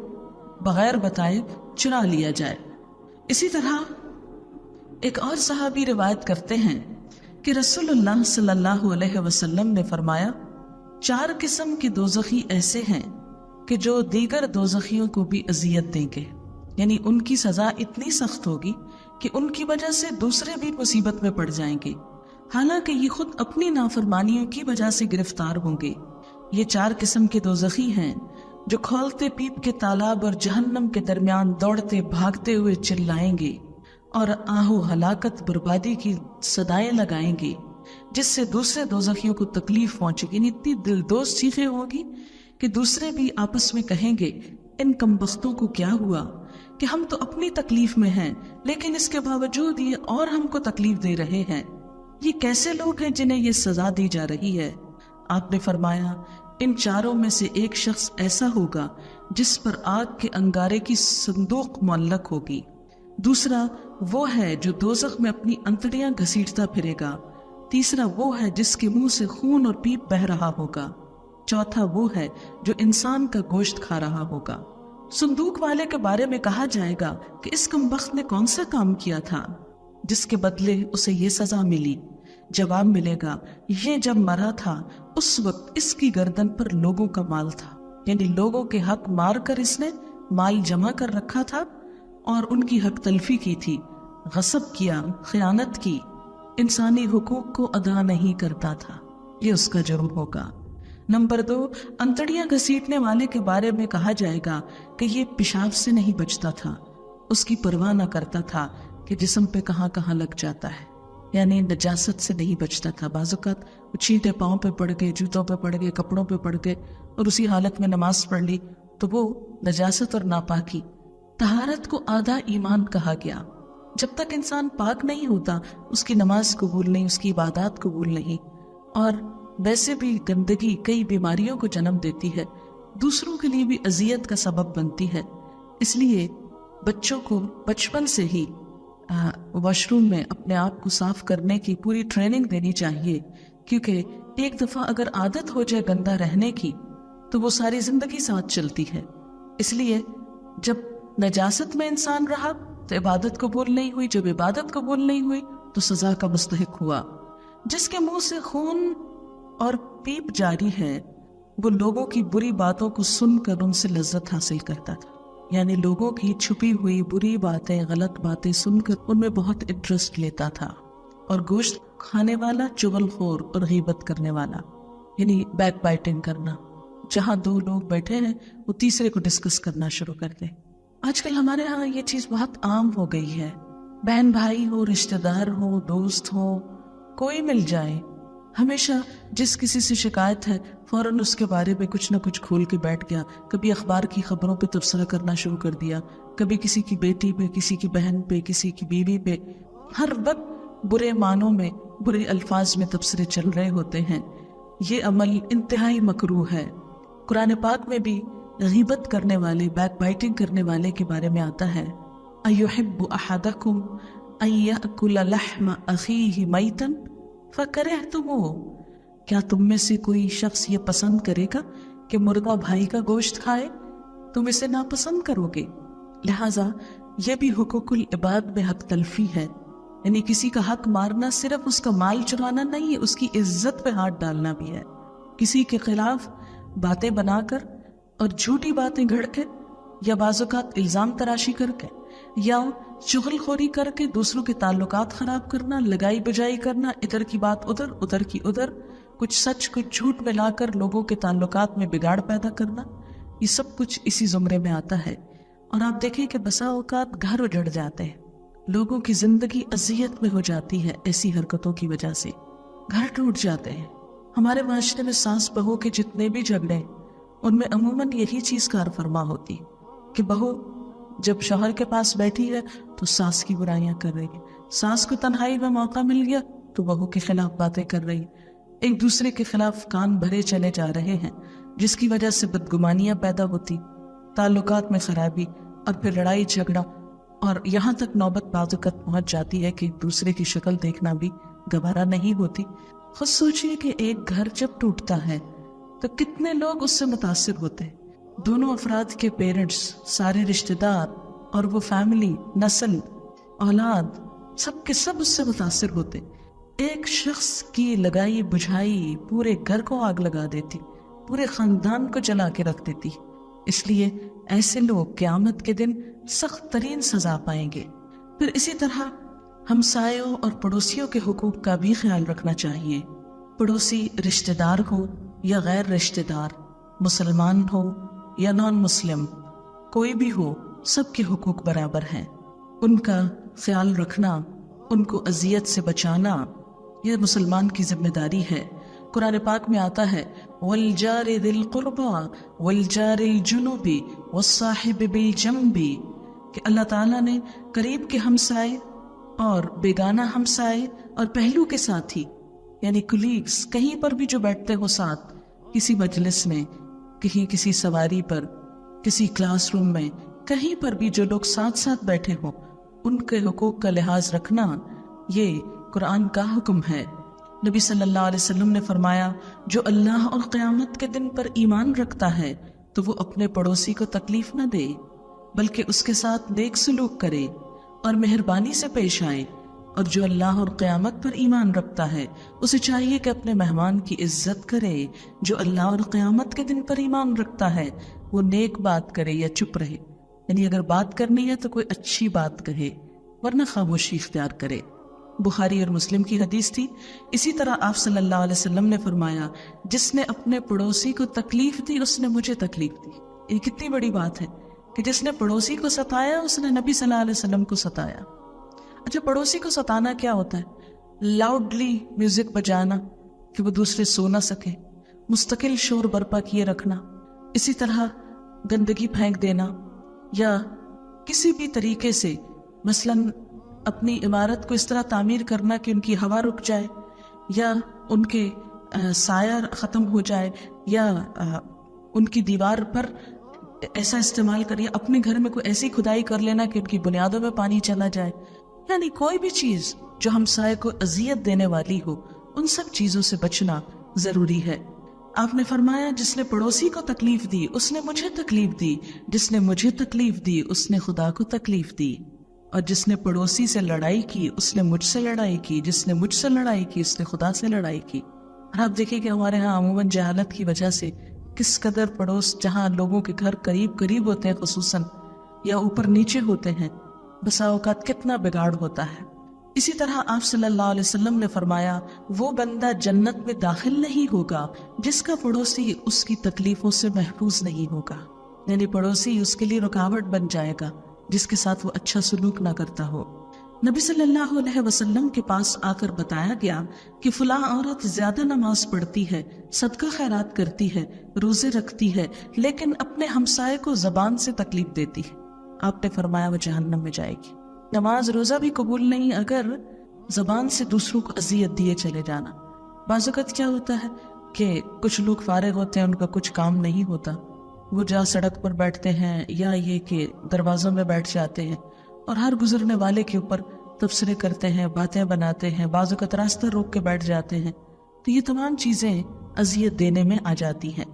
بغیر بتائے چرا لیا جائے۔ اسی طرح ایک اور صحابی روایت کرتے ہیں کہ رسول اللہ صلی اللہ علیہ وسلم نے فرمایا، 4 قسم کے دوزخی ایسے ہیں کہ جو دیگر دوزخیوں کو بھی اذیت دیں گے، یعنی ان کی سزا اتنی سخت ہوگی کہ ان کی وجہ سے دوسرے بھی مصیبت میں پڑ جائیں گے، حالانکہ یہ خود اپنی نافرمانیوں کی وجہ سے گرفتار ہوں گے۔ یہ 4 قسم کے دوزخی ہیں جو کھولتے پیپ کے تالاب اور جہنم کے درمیان دوڑتے بھاگتے ہوئے چلائیں گے اور آہو ہلاکت بربادی کی صدائیں لگائیں گے، جس سے دوسرے دوزخیوں کو تکلیف پہنچے گی۔ اتنی دلدوز چیخیں ہوگی کہ دوسرے بھی آپس میں کہیں گے ان کمبختوں کو کیا ہوا کہ ہم تو اپنی تکلیف میں ہیں لیکن اس کے باوجود یہ اور ہم کو تکلیف دے رہے ہیں، یہ کیسے لوگ ہیں جنہیں یہ سزا دی جا رہی ہے؟ آپ نے فرمایا ان 4 میں سے ایک شخص ایسا ہوگا جس پر آگ کے انگارے کی صندوق معلق ہوگی، دوسرا وہ ہے جو دوزخ میں اپنی انتڑیاں گھسیٹتا پھرے گا، تیسرا وہ ہے جس کے منہ سے خون اور پیپ بہہ رہا ہوگا، چوتھا وہ ہے جو انسان کا گوشت کھا رہا ہوگا۔ صندوق والے کے بارے میں کہا جائے گا کہ اس کمبخت نے کون سا کام کیا تھا جس کے بدلے اسے یہ سزا ملی؟ جواب ملے گا یہ جب مرا تھا اس وقت اس کی گردن پر لوگوں کا مال تھا، یعنی لوگوں کے حق مار کر اس نے مال جمع کر رکھا تھا اور ان کی حق تلفی کی تھی، غصب کیا، خیانت کی، انسانی حقوق کو ادا نہیں کرتا تھا، یہ اس کا جرم ہوگا۔ نمبر 2، انتڑیاں گھسیٹنے والے کے بارے میں کہا جائے گا کہ یہ پیشاب سے نہیں بچتا تھا، اس کی پرواہ نہ کرتا تھا کہ جسم پہ کہاں کہاں لگ جاتا ہے، یعنی نجاست سے نہیں بچتا تھا۔ بعض اوقات چھینٹے پاؤں پہ پڑ گئے، جوتوں پہ پڑ گئے، کپڑوں پہ پڑ گئے اور اسی حالت میں نماز پڑھ لی تو وہ نجاست اور ناپاکی۔ طہارت کو آدھا ایمان کہا گیا، جب تک انسان پاک نہیں ہوتا اس کی نماز قبول نہیں، اس کی عبادات قبول نہیں، اور ویسے بھی گندگی کئی بیماریوں کو جنم دیتی ہے، دوسروں کے لیے بھی اذیت کا سبب بنتی ہے۔ اس لیے بچوں کو بچپن سے ہی واش روم میں اپنے آپ کو صاف کرنے کی پوری ٹریننگ دینی چاہیے، کیونکہ ایک دفعہ اگر عادت ہو جائے گندا رہنے کی تو وہ ساری زندگی ساتھ چلتی ہے۔ اس لیے جب نجاست میں انسان رہا تو عبادت قبول نہیں ہوئی، جب عبادت قبول نہیں ہوئی تو سزا کا مستحق ہوا۔ جس کے منہ سے خون اور پیپ جاری ہے وہ لوگوں کی بری باتوں کو سن کر ان سے لذت حاصل کرتا تھا، یعنی لوگوں کی چھپی ہوئی بری باتیں، غلط باتیں سن کر ان میں بہت انٹرسٹ لیتا تھا۔ اور گوشت کھانے والا چغل خور اور غیبت کرنے والا، یعنی بیک بائٹنگ کرنا، جہاں 2 لوگ بیٹھے ہیں وہ تیسرے کو ڈسکس کرنا شروع کر دیں۔ آج کل ہمارے ہاں یہ چیز بہت عام ہو گئی ہے، بہن بھائی ہو، رشتہ دار ہو، دوست ہو، کوئی مل جائے، ہمیشہ جس کسی سے شکایت ہے فوراً اس کے بارے میں کچھ نہ کچھ کھول کے بیٹھ گیا، کبھی اخبار کی خبروں پہ تبصرہ کرنا شروع کر دیا، کبھی کسی کی بیٹی پہ، کسی کی بہن پہ، کسی کی بیوی پہ، ہر وقت برے معنوں میں برے الفاظ میں تبصرے چل رہے ہوتے ہیں، یہ عمل انتہائی مکروہ ہے۔ قرآن پاک میں بھی غیبت کرنے والے، بیک بائٹنگ کرنے والے کے بارے میں آتا ہے اَيُحِبُّ أَحَدَكُمْ أَن يَأْكُلَ لَحْمَ أَخِيهِ مَيْتًا فَكَرِهْتُمُوهُ، کیا تم میں سے کوئی شخص یہ پسند کرے گا کہ مردہ بھائی کا گوشت کھائے؟ تم اسے ناپسند کرو گے۔ لہٰذا یہ بھی حقوق العباد میں حق تلفی ہے، یعنی کسی کا حق مارنا صرف اس کا مال چرانا نہیں ہے، اس کی عزت پہ ہاتھ ڈالنا بھی ہے۔ کسی کے خلاف باتیں بنا کر اور جھوٹی باتیں گھڑ کے، یا بعض اوقات الزام تراشی کر کے، یا چغل خوری کر کے دوسروں کے تعلقات خراب کرنا، لگائی بجائی کرنا، ادھر کی بات ادھر، ادھر کی ادھر، کچھ سچ کچھ جھوٹ ملا کر لوگوں کے تعلقات میں بگاڑ پیدا کرنا، یہ سب کچھ اسی زمرے میں آتا ہے۔ اور آپ دیکھیں کہ بسا اوقات گھر اجڑ جاتے ہیں، لوگوں کی زندگی اذیت میں ہو جاتی ہے ایسی حرکتوں کی وجہ سے، گھر ٹوٹ جاتے ہیں۔ ہمارے معاشرے میں ساس بہو کے جتنے بھی جھگڑے، ان میں عموماً یہی چیز کار فرما ہوتی کہ بہو جب شوہر کے پاس بیٹھی ہے تو ساس کی برائیاں کر رہی ہے، ساس کو تنہائی میں موقع مل گیا تو بہو کے خلاف باتیں کر رہی، ایک دوسرے کے خلاف کان بھرے چلے جا رہے ہیں، جس کی وجہ سے بدگمانیاں پیدا ہوتی، تعلقات میں خرابی، اور پھر لڑائی جھگڑا، اور یہاں تک نوبت بعض اوقات پہنچ جاتی ہے کہ ایک دوسرے کی شکل دیکھنا بھی گوارا نہیں ہوتی۔ خود سوچئے کہ ایک گھر جب ٹوٹتا ہے تو کتنے لوگ اس سے متاثر ہوتے ہیں، دونوں افراد کے پیرنٹس، سارے رشتہ دار، اور وہ فیملی، نسل، اولاد، سب کے سب اس سے متاثر ہوتے۔ ایک شخص کی لگائی بجھائی پورے گھر کو آگ لگا دیتی، پورے خاندان کو جلا کے رکھ دیتی۔ اس لیے ایسے لوگ قیامت کے دن سخت ترین سزا پائیں گے۔ پھر اسی طرح ہمسایوں اور پڑوسیوں کے حقوق کا بھی خیال رکھنا چاہیے۔ پڑوسی رشتہ دار ہو یا غیر رشتہ دار، مسلمان ہو یا نان مسلم، کوئی بھی ہو، سب کے حقوق برابر ہیں۔ ان کا خیال رکھنا، ان کو اذیت سے بچانا، یہ مسلمان کی ذمہ داری ہے۔ قرآن پاک میں آتا ہے وَالْجَارِ ذِي الْقُرْبَى وَالْجَارِ الْجُنُبِ وَالصَّاحِبِ بِالْجَنْبِ، کہ اللہ تعالیٰ نے قریب کے ہمسائے اور بیگانہ ہمسائے اور پہلو کے ساتھی، یعنی کولیگز، کہیں پر بھی جو بیٹھتے ہو ساتھ، کسی مجلس میں، کہیں کسی سواری پر، کسی کلاس روم میں، کہیں پر بھی جو لوگ ساتھ ساتھ بیٹھے ہوں، ان کے حقوق کا لحاظ رکھنا یہ قرآن کا حکم ہے۔ نبی صلی اللہ علیہ وسلم نے فرمایا جو اللہ اور قیامت کے دن پر ایمان رکھتا ہے تو وہ اپنے پڑوسی کو تکلیف نہ دے، بلکہ اس کے ساتھ نیک سلوک کرے اور مہربانی سے پیش آئے، اور جو اللہ اور قیامت پر ایمان رکھتا ہے اسے چاہیے کہ اپنے مہمان کی عزت کرے۔ جو اللہ اور قیامت کے دن پر ایمان رکھتا ہے وہ نیک بات کرے یا چپ رہے، یعنی اگر بات کرنی ہے تو کوئی اچھی بات کہے، ورنہ خاموشی اختیار کرے۔ بخاری اور مسلم کی حدیث تھی۔ اسی طرح آپ صلی اللہ علیہ وسلم نے فرمایا جس نے اپنے پڑوسی کو تکلیف دی اس نے مجھے تکلیف دی۔ یہ کتنی بڑی بات ہے کہ جس نے پڑوسی کو ستایا اس نے نبی صلی اللہ علیہ وسلم کو ستایا۔ اچھا، پڑوسی کو ستانا کیا ہوتا ہے؟ لاؤڈلی میوزک بجانا کہ وہ دوسرے سو نہ سکے، مستقل شور برپا کیے رکھنا، اسی طرح گندگی پھینک دینا، یا کسی بھی طریقے سے مثلاً اپنی عمارت کو اس طرح تعمیر کرنا کہ ان کی ہوا رک جائے، یا ان کے سایہ ختم ہو جائے، یا ان کی دیوار پر ایسا استعمال کریے، اپنے گھر میں کوئی ایسی کھدائی کر لینا کہ ان کی بنیادوں میں پانی چلا جائے، یعنی کوئی بھی چیز جو ہمسائے کو اذیت دینے والی ہو، ان سب چیزوں سے بچنا ضروری ہے۔ آپ نے فرمایا جس نے پڑوسی کو تکلیف دی اس نے مجھے تکلیف دی، جس نے مجھے تکلیف دی اس نے خدا کو تکلیف دی، اور جس نے پڑوسی سے لڑائی کی اس نے مجھ سے لڑائی کی، جس نے مجھ سے لڑائی کی اس نے خدا سے لڑائی کی۔ اور آپ دیکھیں کہ ہمارے ہاں عموماً جہالت کی وجہ سے کس قدر پڑوس، جہاں لوگوں کے گھر قریب قریب ہوتے ہیں خصوصاً، یا اوپر نیچے ہوتے ہیں، بسا اوقات کتنا بگاڑ ہوتا ہے۔ اسی طرح آپ صلی اللہ علیہ وسلم نے فرمایا وہ بندہ جنت میں داخل نہیں ہوگا جس کا پڑوسی اس کی تکلیفوں سے محفوظ نہیں ہوگا، یعنی پڑوسی اس کے لیے رکاوٹ بن جائے گا جس کے ساتھ وہ اچھا سلوک نہ کرتا ہو۔ نبی صلی اللہ علیہ وسلم کے پاس آ کر بتایا گیا کہ فلاں عورت زیادہ نماز پڑھتی ہے، صدقہ خیرات کرتی ہے، روزے رکھتی ہے، لیکن اپنے ہمسائے کو زبان سے تکلیف دیتی ہے۔ آپ نے فرمایا وہ جہنم میں جائے گی۔ نماز روزہ بھی قبول نہیں اگر زبان سے دوسروں کو اذیت دیے چلے جانا۔ بعض اوقات کیا ہوتا ہے کہ کچھ لوگ فارغ ہوتے ہیں، ان کا کچھ کام نہیں ہوتا، وہ جا سڑک پر بیٹھتے ہیں یا یہ کہ دروازوں میں بیٹھ جاتے ہیں اور ہر گزرنے والے کے اوپر تبصرے کرتے ہیں، باتیں بناتے ہیں، بعض اوقات راستہ روک کے بیٹھ جاتے ہیں، تو یہ تمام چیزیں اذیت دینے میں آ جاتی ہیں۔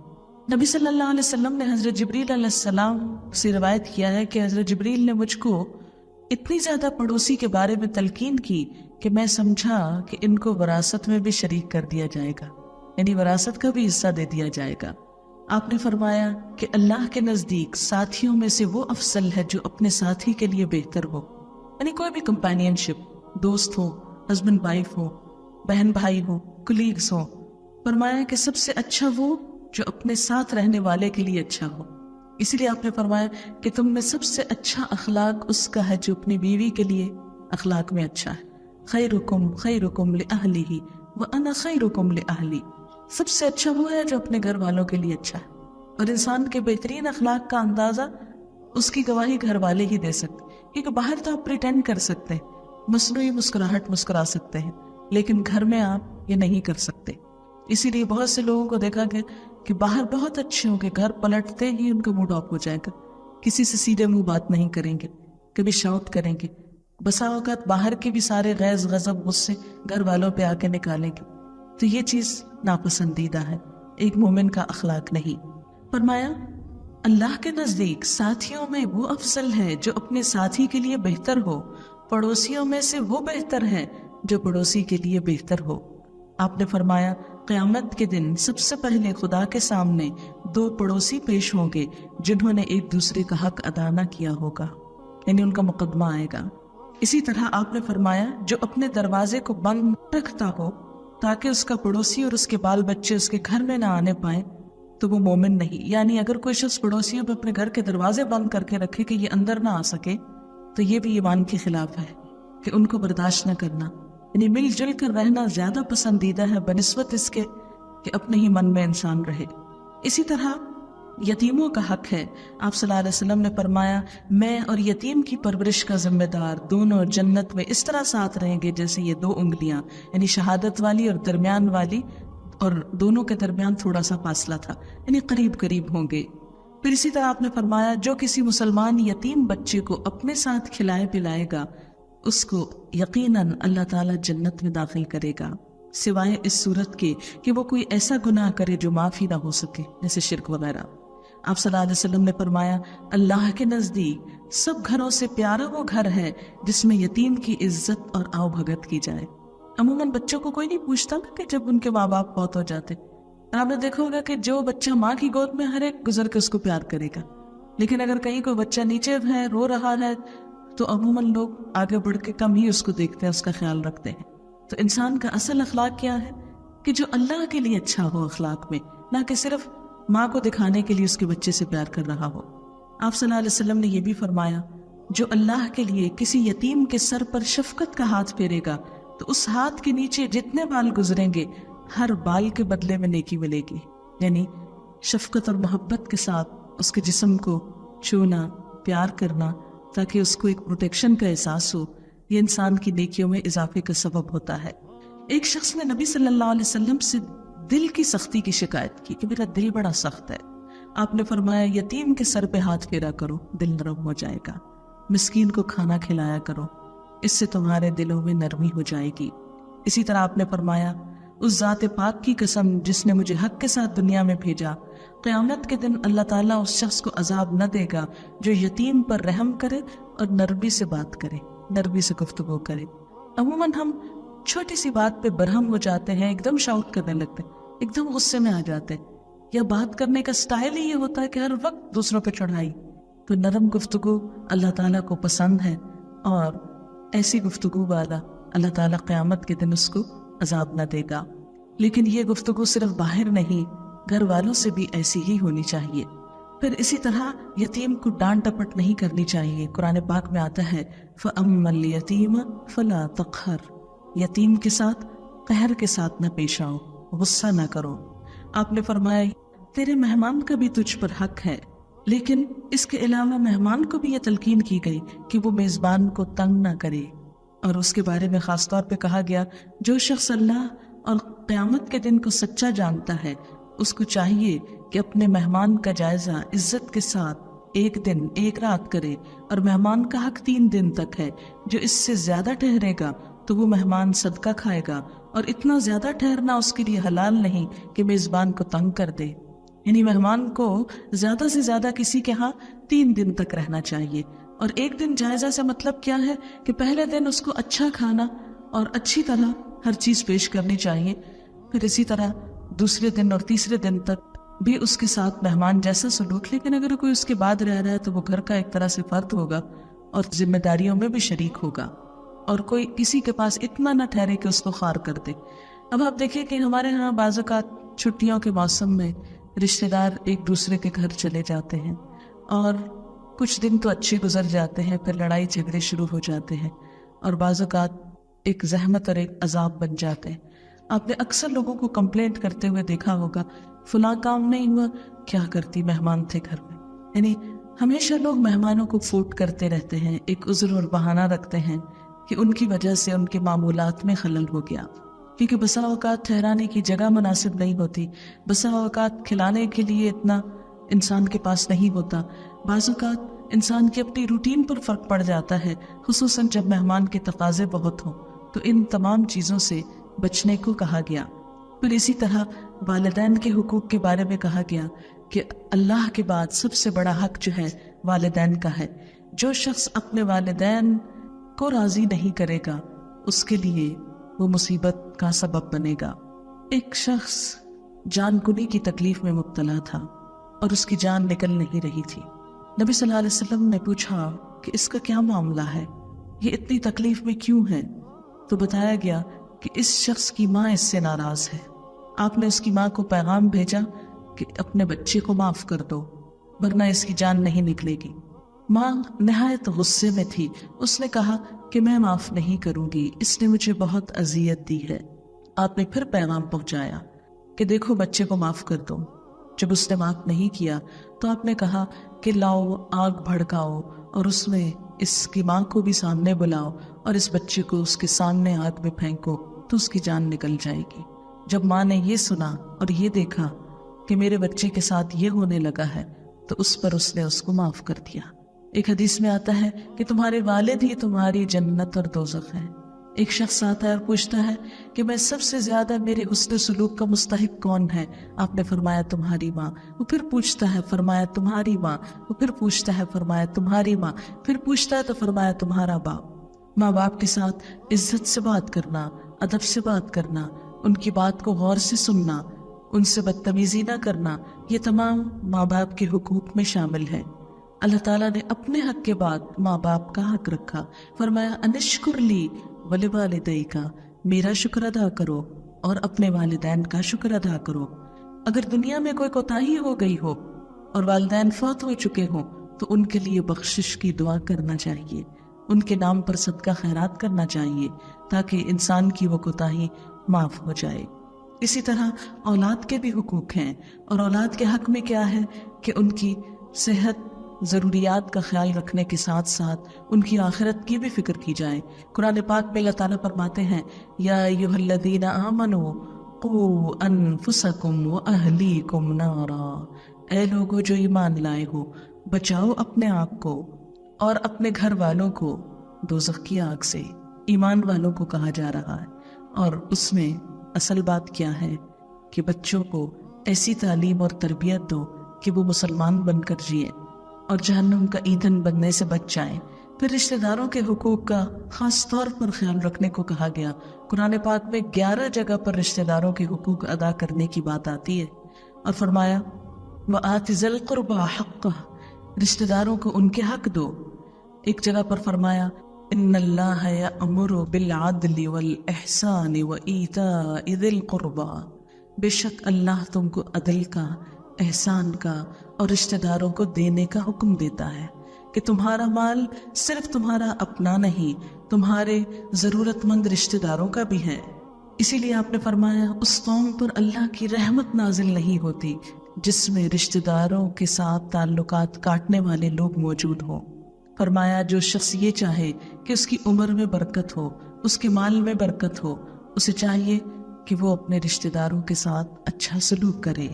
نبی صلی اللہ علیہ وسلم نے حضرت جبریل علیہ السلام سے روایت کیا ہے کہ حضرت جبریل نے مجھ کو اتنی زیادہ پڑوسی کے بارے میں تلقین کی کہ میں سمجھا کہ ان کو وراثت میں بھی شریک کر دیا جائے گا، یعنی وراثت کا بھی حصہ دے دیا جائے گا۔ آپ نے فرمایا کہ اللہ کے نزدیک ساتھیوں میں سے وہ افضل ہے جو اپنے ساتھی کے لیے بہتر ہو، یعنی کوئی بھی کمپینین شپ، دوست ہو، ہسبینڈ وائف ہو، بہن بھائی ہو، کلیگز ہو، فرمایا کہ سب سے اچھا وہ جو اپنے ساتھ رہنے والے کے لیے اچھا ہو۔ اسی لیے آپ نے فرمایا کہ تم میں سب سے اچھا اخلاق اس کا ہے جو اپنی بیوی کے لیے اخلاق میں اچھا ہے۔ خیرکم خیرکم لأہلہ وأنا خیرکم لأہلی، سب سے اچھا وہ ہے جو اپنے گھر والوں کے لیے اچھا ہے، اور انسان کے بہترین اخلاق کا اندازہ اس کی گواہی گھر والے ہی دے سکتے، کیونکہ باہر تو آپ پریٹینڈ کر سکتے ہیں، مصنوعی مسکراہٹ مسکرا سکتے ہیں، لیکن گھر میں آپ یہ نہیں کر سکتے۔ اسی لیے بہت سے لوگوں کو دیکھا گیا کہ باہر بہت اچھے ہوں گے، گھر پلٹتے ہی ان کا موڈ آف ہو جائے گا، کسی سے سیدھے منہ بات نہیں کریں گے، کبھی شاؤٹ کریں گے، بسا اوقات باہر کے بھی سارے غیظ غضب غصے گھر والوں پہ آ کے نکالیں گے، تو یہ چیز ناپسندیدہ ہے، ایک مومن کا اخلاق نہیں۔ فرمایا اللہ کے نزدیک ساتھیوں میں وہ افضل ہے جو اپنے ساتھی کے لیے بہتر ہو، پڑوسیوں میں سے وہ بہتر ہے جو پڑوسی کے لیے بہتر ہو۔ آپ نے فرمایا قیامت کے دن سب سے پہلے خدا کے سامنے دو پڑوسی پیش ہوں گے جنہوں نے ایک دوسرے کا حق ادا نہ کیا ہوگا، یعنی ان کا مقدمہ آئے گا۔ اسی طرح آپ نے فرمایا جو اپنے دروازے کو بند رکھتا ہو تاکہ اس کا پڑوسی اور اس کے بال بچے اس کے گھر میں نہ آنے پائیں تو وہ مومن نہیں، یعنی اگر کوئی شخص پڑوسیوں پہ اپنے گھر کے دروازے بند کر کے رکھے کہ یہ اندر نہ آ سکے تو یہ بھی ایمان کے خلاف ہے کہ ان کو برداشت نہ کرنا، یعنی مل جل کر رہنا زیادہ پسندیدہ ہے بنسبت اس کے کہ اپنے ہی من میں انسان رہے۔ اسی طرح یتیموں کا حق ہے، آپ صلی اللہ علیہ وسلم نے فرمایا میں اور یتیم کی پرورش کا ذمہ دار دونوں جنت میں اس طرح ساتھ رہیں گے جیسے یہ دو انگلیاں، یعنی شہادت والی اور درمیان والی، اور دونوں کے درمیان تھوڑا سا فاصلہ تھا، یعنی قریب قریب ہوں گے۔ پھر اسی طرح آپ نے فرمایا جو کسی مسلمان یتیم بچے کو اپنے ساتھ کھلائے پلائے گا اس کو یقیناً اللہ تعالیٰ جنت میں داخل کرے گا، سوائے اس صورت کے کہ وہ کوئی ایسا گناہ کرے جو معافی نہ ہو سکے، جیسے شرک وغیرہ۔ آپ صلی اللہ علیہ وسلم نے فرمایا اللہ کے نزدیک سب گھروں سے پیارا وہ گھر ہے جس میں یتیم کی عزت اور آؤ بھگت کی جائے۔ عموماً بچوں کو کوئی نہیں پوچھتا کہ جب ان کے ماں باپ فوت ہو جاتے، آپ نے دیکھا ہوگا کہ جو بچہ ماں کی گود میں ہر ایک گزر کے اس کو پیار کرے گا، لیکن اگر کہیں کوئی بچہ نیچے ہے رو رہا ہے تو عموماً لوگ آگے بڑھ کے کم ہی اس کو دیکھتے ہیں، اس کا خیال رکھتے ہیں۔ تو انسان کا اصل اخلاق کیا ہے کہ جو اللہ کے لیے اچھا ہو اخلاق میں، نہ کہ صرف ماں کو دکھانے کے لیے اس کے بچے سے پیار کر رہا ہو۔ آپ صلی اللہ علیہ وسلم نے یہ بھی فرمایا جو اللہ کے لیے کسی یتیم کے سر پر شفقت کا ہاتھ پھیرے گا تو اس ہاتھ کے نیچے جتنے بال گزریں گے ہر بال کے بدلے میں نیکی ملے گی، یعنی شفقت اور محبت کے ساتھ اس کے جسم کو چھونا، پیار کرنا تاکہ اس کو ایک پروٹیکشن کا احساس ہو، یہ انسان کی نیکیوں میں اضافے کا سبب ہوتا ہے۔ ایک شخص نے نبی صلی اللہ علیہ وسلم سے دل کی سختی کی شکایت کی کہ میرا دل بڑا سخت ہے۔ آپ نے فرمایا یتیم کے سر پہ ہاتھ پھیرا کرو، دل نرم ہو جائے گا، مسکین کو کھانا کھلایا کرو، اس سے تمہارے دلوں میں نرمی ہو جائے گی۔ اسی طرح آپ نے فرمایا اس ذات پاک کی قسم جس نے مجھے حق کے ساتھ دنیا میں بھیجا، قیامت کے دن اللہ تعالیٰ اس شخص کو عذاب نہ دے گا جو یتیم پر رحم کرے اور نرمی سے بات کرے، نرمی سے گفتگو کرے۔ عموماً ہم چھوٹی سی بات پہ برہم ہو جاتے ہیں، ایک دم شاؤٹ کرنے لگتے ہیں، ایک دم غصے میں آ جاتے ہیں، یا بات کرنے کا سٹائل ہی یہ ہوتا ہے کہ ہر وقت دوسروں پہ چڑھائی۔ تو نرم گفتگو اللہ تعالیٰ کو پسند ہے، اور ایسی گفتگو والا اللہ تعالیٰ قیامت کے دن اس کو عذاب نہ دے گا۔ لیکن یہ گفتگو صرف باہر نہیں، گھر والوں سے بھی ایسی ہی ہونی چاہیے۔ پھر اسی طرح یتیم کو ڈانٹ ٹپٹ نہیں کرنی چاہیے۔ قرآن پاک میں آتا ہے فَأَمَّا الْيَتِيمَ فَلَا تَقْهَرْ، یتیم کے ساتھ قہر کے ساتھ نہ پیش آؤ، غصہ نہ کرو۔ آپ نے فرمایا تیرے مہمان کا بھی تجھ پر حق ہے، لیکن اس کے علاوہ مہمان کو بھی یہ تلقین کی گئی کہ وہ میزبان کو تنگ نہ کرے، اور اس کے بارے میں خاص طور پہ کہا گیا جو شخص اللہ اور قیامت کے دن کو سچا جانتا ہے اس کو چاہیے کہ اپنے مہمان کا جائزہ عزت کے ساتھ ایک دن ایک رات کرے، اور مہمان کا حق 3 دن تک ہے۔ جو اس سے زیادہ ٹھہرے گا تو وہ مہمان صدقہ کھائے گا، اور اتنا زیادہ ٹھہرنا اس کے لیے حلال نہیں کہ میزبان کو تنگ کر دے۔ یعنی مہمان کو زیادہ سے زیادہ کسی کے ہاں 3 دن تک رہنا چاہیے، اور ایک دن جائزہ سے مطلب کیا ہے کہ پہلے دن اس کو اچھا کھانا اور اچھی طرح ہر چیز پیش کرنی چاہیے، پھر اسی طرح دوسرے دن اور تیسرے دن تک بھی اس کے ساتھ مہمان جیسا سلوک، لیکن اگر کوئی اس کے بعد رہ رہا ہے تو وہ گھر کا ایک طرح سے فرد ہوگا اور ذمہ داریوں میں بھی شریک ہوگا، اور کوئی کسی کے پاس اتنا نہ ٹھہرے کہ اس کو خوار کر دے۔ اب آپ دیکھیں کہ ہمارے ہاں بعض اوقات چھٹیوں کے موسم میں رشتہ دار ایک دوسرے کے گھر چلے جاتے ہیں، اور کچھ دن تو اچھے گزر جاتے ہیں، پھر لڑائی جھگڑے شروع ہو جاتے ہیں، اور بعض اوقات ایک زحمت اور ایک عذاب بن جاتے ہیں۔ آپ نے اکثر لوگوں کو کمپلینٹ کرتے ہوئے دیکھا ہوگا، فلاں کام نہیں ہوا، کیا کرتی مہمان تھے گھر میں۔ یعنی ہمیشہ لوگ مہمانوں کو فوٹ کرتے رہتے ہیں، ایک عذر اور بہانہ رکھتے ہیں کہ ان کی وجہ سے ان کے معمولات میں خلل ہو گیا، کیونکہ بسا اوقات ٹھہرانے کی جگہ مناسب نہیں ہوتی، بسا اوقات کھلانے کے لیے اتنا انسان کے پاس نہیں ہوتا، بعض اوقات انسان کی اپنی روٹین پر فرق پڑ جاتا ہے، خصوصاً جب مہمان کے تقاضے بہت ہوں۔ تو ان تمام چیزوں سے بچنے کو کہا گیا۔ پھر اسی طرح والدین کے حقوق کے بارے میں کہا گیا کہ اللہ کے بعد سب سے بڑا حق جو ہے والدین کا ہے۔ جو شخص اپنے والدین کو راضی نہیں کرے گا اس کے لیے وہ مصیبت کا سبب بنے گا۔ ایک شخص جان کنی کی تکلیف میں مبتلا تھا اور اس کی جان نکل نہیں رہی تھی۔ نبی صلی اللہ علیہ وسلم نے پوچھا کہ اس کا کیا معاملہ ہے، یہ اتنی تکلیف میں کیوں ہے؟ تو بتایا گیا کہ اس شخص کی ماں اس سے ناراض ہے۔ آپ نے اس کی ماں کو پیغام بھیجا کہ اپنے بچے کو معاف کر دو ورنہ اس کی جان نہیں نکلے گی۔ ماں نہایت غصے میں تھی، اس نے کہا کہ میں معاف نہیں کروں گی، اس نے مجھے بہت اذیت دی ہے۔ آپ نے پھر پیغام پہنچایا کہ دیکھو بچے کو معاف کر دو۔ جب اس نے معاف نہیں کیا تو آپ نے کہا کہ لاؤ آگ بھڑکاؤ اور اس میں اس کی ماں کو بھی سامنے بلاؤ اور اس بچے کو اس کے سامنے آگ میں پھینکو تو اس کی جان نکل جائے گی۔ جب ماں نے یہ سنا اور یہ دیکھا کہ میرے بچے کے ساتھ یہ ہونے لگا ہے تو اس پر اس نے اس کو معاف کر دیا۔ ایک حدیث میں آتا ہے کہ تمہارے والد ہی تمہاری جنت اور دوزخ ہے۔ ایک شخص آتا ہے اور پوچھتا ہے کہ میں سب سے زیادہ میرے حسن سلوک کا مستحق کون ہے؟ آپ نے فرمایا تمہاری ماں۔ وہ پھر پوچھتا ہے، فرمایا تمہاری ماں۔ وہ پھر پوچھتا ہے، فرمایا تمہاری ماں۔ پھر پوچھتا ہے تو فرمایا تمہارا باپ۔ ماں باپ کے ساتھ عزت سے بات کرنا، ادب سے بات کرنا، ان کی بات کو غور سے سننا، ان سے بدتمیزی نہ کرنا، یہ تمام ماں باپ کے حقوق میں شامل ہے۔ اللہ تعالیٰ نے اپنے حق کے بعد ماں باپ کا حق رکھا، فرمایا انشکر لی ولوالدیک، میرا شکر ادا کرو اور اپنے والدین کا شکر ادا کرو۔ اگر دنیا میں کوئی کوتاہی ہو گئی ہو اور والدین فوت ہو چکے ہوں تو ان کے لیے بخشش کی دعا کرنا چاہیے، ان کے نام پر صدقہ خیرات کرنا چاہیے تاکہ انسان کی وہ کوتاہی معاف ہو جائے۔ اسی طرح اولاد کے بھی حقوق ہیں، اور اولاد کے حق میں کیا ہے کہ ان کی صحت، ضروریات کا خیال رکھنے کے ساتھ ساتھ ان کی آخرت کی بھی فکر کی جائے۔ قرآن پاک میں اللہ تعالیٰ فرماتے ہیں یا ایھا الذین آمنوا قوا انفسکم واہلیکم نارا، اے لوگو جو ایمان لائے ہو، بچاؤ اپنے آپ کو اور اپنے گھر والوں کو دوزخ کی آگ سے۔ ایمان والوں کو کہا جا رہا ہے، اور اس میں اصل بات کیا ہے کہ بچوں کو ایسی تعلیم اور تربیت دو کہ وہ مسلمان بن کر جئیں اور جہنم کا ایندھن بننے سے بچ جائیں۔ پھر رشتہ داروں کے حقوق کا خاص طور پر خیال رکھنے کو کہا گیا۔ قرآن پاک میں 11 جگہ پر رشتہ داروں کے حقوق ادا کرنے کی بات آتی ہے، اور فرمایا وَآتِ ذِی الْقُرْبَىٰ حَقَّهُ، رشتہ داروں کو ان کے حق دو۔ ایک جگہ پر فرمایا ان اللہ یأمر بالعدل والاحسان وایتاء ذی القربیٰ، بے شک اللہ تم کو عدل کا، احسان کا اور رشتہ داروں کو دینے کا حکم دیتا ہے کہ تمہارا مال صرف تمہارا اپنا نہیں، تمہارے ضرورت مند رشتہ داروں کا بھی ہے۔ اسی لیے آپ نے فرمایا اس قوم پر اللہ کی رحمت نازل نہیں ہوتی جس میں رشتہ داروں کے ساتھ تعلقات کاٹنے والے لوگ موجود ہوں۔ فرمایا جو شخص یہ چاہے کہ اس کی عمر میں برکت ہو، اس کے مال میں برکت ہو، اسے چاہیے کہ وہ اپنے رشتہ داروں کے ساتھ اچھا سلوک کرے۔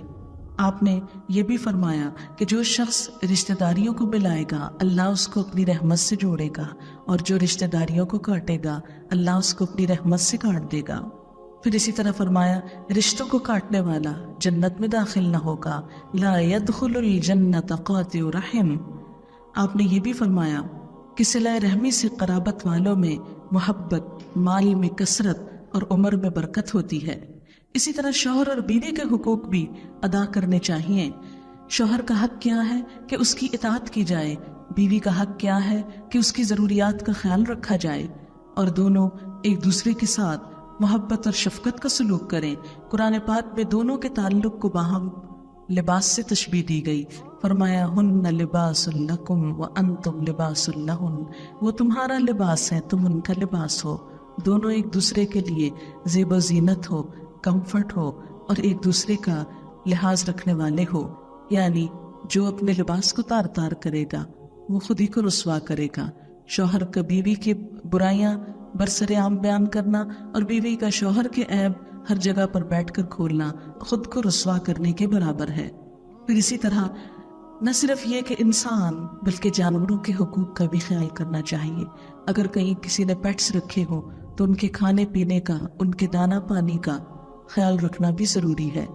آپ نے یہ بھی فرمایا کہ جو شخص رشتہ داریوں کو ملائے گا اللہ اس کو اپنی رحمت سے جوڑے گا، اور جو رشتہ داریوں کو کاٹے گا اللہ اس کو اپنی رحمت سے کاٹ دے گا۔ پھر اسی طرح فرمایا رشتوں کو کاٹنے والا جنت میں داخل نہ ہوگا، لا يدخل الجنت قاطع رحم۔ آپ نے یہ بھی فرمایا کہ صلہ رحمی سے قرابت والوں میں محبت، مال میں کثرت اور عمر میں برکت ہوتی ہے۔ اسی طرح شوہر اور بیوی کے حقوق بھی ادا کرنے چاہیے۔ شوہر کا حق کیا ہے کہ اس کی اطاعت کی جائے، بیوی کا حق کیا ہے کہ اس کی ضروریات کا خیال رکھا جائے، اور دونوں ایک دوسرے کے ساتھ محبت اور شفقت کا سلوک کریں۔ قرآن پاک میں دونوں کے تعلق کو باہم لباس سے تشبیہ دی گئی۔ فرمایا ہن لباس لکم وانتم لباس لہن، وہ تمہارا لباس ہے، تم ان کا لباس ہو۔ دونوں ایک دوسرے کے لیے زیب و زینت ہو، کمفرٹ ہو، اور ایک دوسرے کا لحاظ رکھنے والے ہو۔ یعنی جو اپنے لباس کو تار تار کرے گا وہ خود ہی کو رسوا کرے گا۔ شوہر کا بیوی کی برائیاں برسر عام بیان کرنا اور بیوی کا شوہر کے عیب ہر جگہ پر بیٹھ کر کھولنا خود کو رسوا کرنے کے برابر ہے۔ پھر اسی طرح نہ صرف یہ کہ انسان بلکہ جانوروں کے حقوق کا بھی خیال کرنا چاہیے۔ اگر کہیں کسی نے پیٹس رکھے ہوں تو ان کے کھانے پینے کا، ان کے دانہ پانی کا خیال رکھنا بھی ضروری ہے،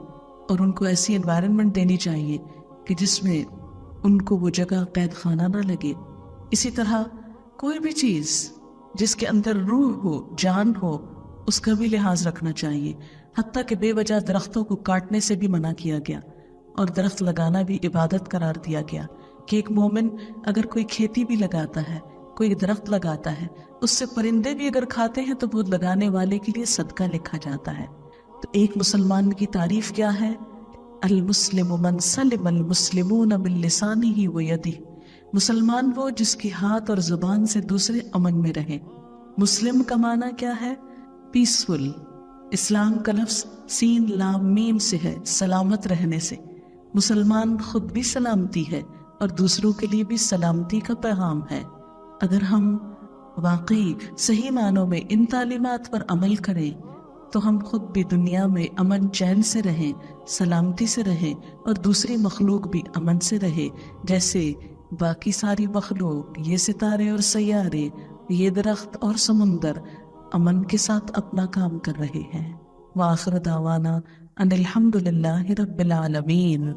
اور ان کو ایسی انوائرنمنٹ دینی چاہیے کہ جس میں ان کو وہ جگہ قید خانہ نہ لگے۔ اسی طرح کوئی بھی چیز جس کے اندر روح ہو، جان ہو، اس کا بھی لحاظ رکھنا چاہیے۔ حتیٰ کہ بے وجہ درختوں کو کاٹنے سے بھی منع کیا گیا، اور درخت لگانا بھی عبادت قرار دیا گیا کہ ایک مومن اگر کوئی کھیتی بھی لگاتا ہے، کوئی درخت لگاتا ہے، اس سے پرندے بھی اگر کھاتے ہیں تو وہ لگانے والے کے لیے صدقہ لکھا جاتا ہے۔ تو ایک مسلمان کی تعریف کیا ہے؟ المسلم من سلم المسلمون من لسانہ ویدہ، مسلمان وہ جس کے ہاتھ اور زبان سے دوسرے امن میں رہے۔ مسلم کا معنی کیا ہے؟ پیسفل۔ اسلام کا لفظ سین لام میم سے ہے، سلامت رہنے سے۔ مسلمان خود بھی سلامتی ہے اور دوسروں کے لیے بھی سلامتی کا پیغام ہے۔ اگر ہم واقعی صحیح معنوں میں ان تعلیمات پر عمل کریں تو ہم خود بھی دنیا میں امن چین سے رہیں، سلامتی سے رہیں، اور دوسری مخلوق بھی امن سے رہے، جیسے باقی ساری مخلوق، یہ ستارے اور سیارے، یہ درخت اور سمندر امن کے ساتھ اپنا کام کر رہے ہیں۔ وآخر دعوانا ان الحمد للہ رب العالمین۔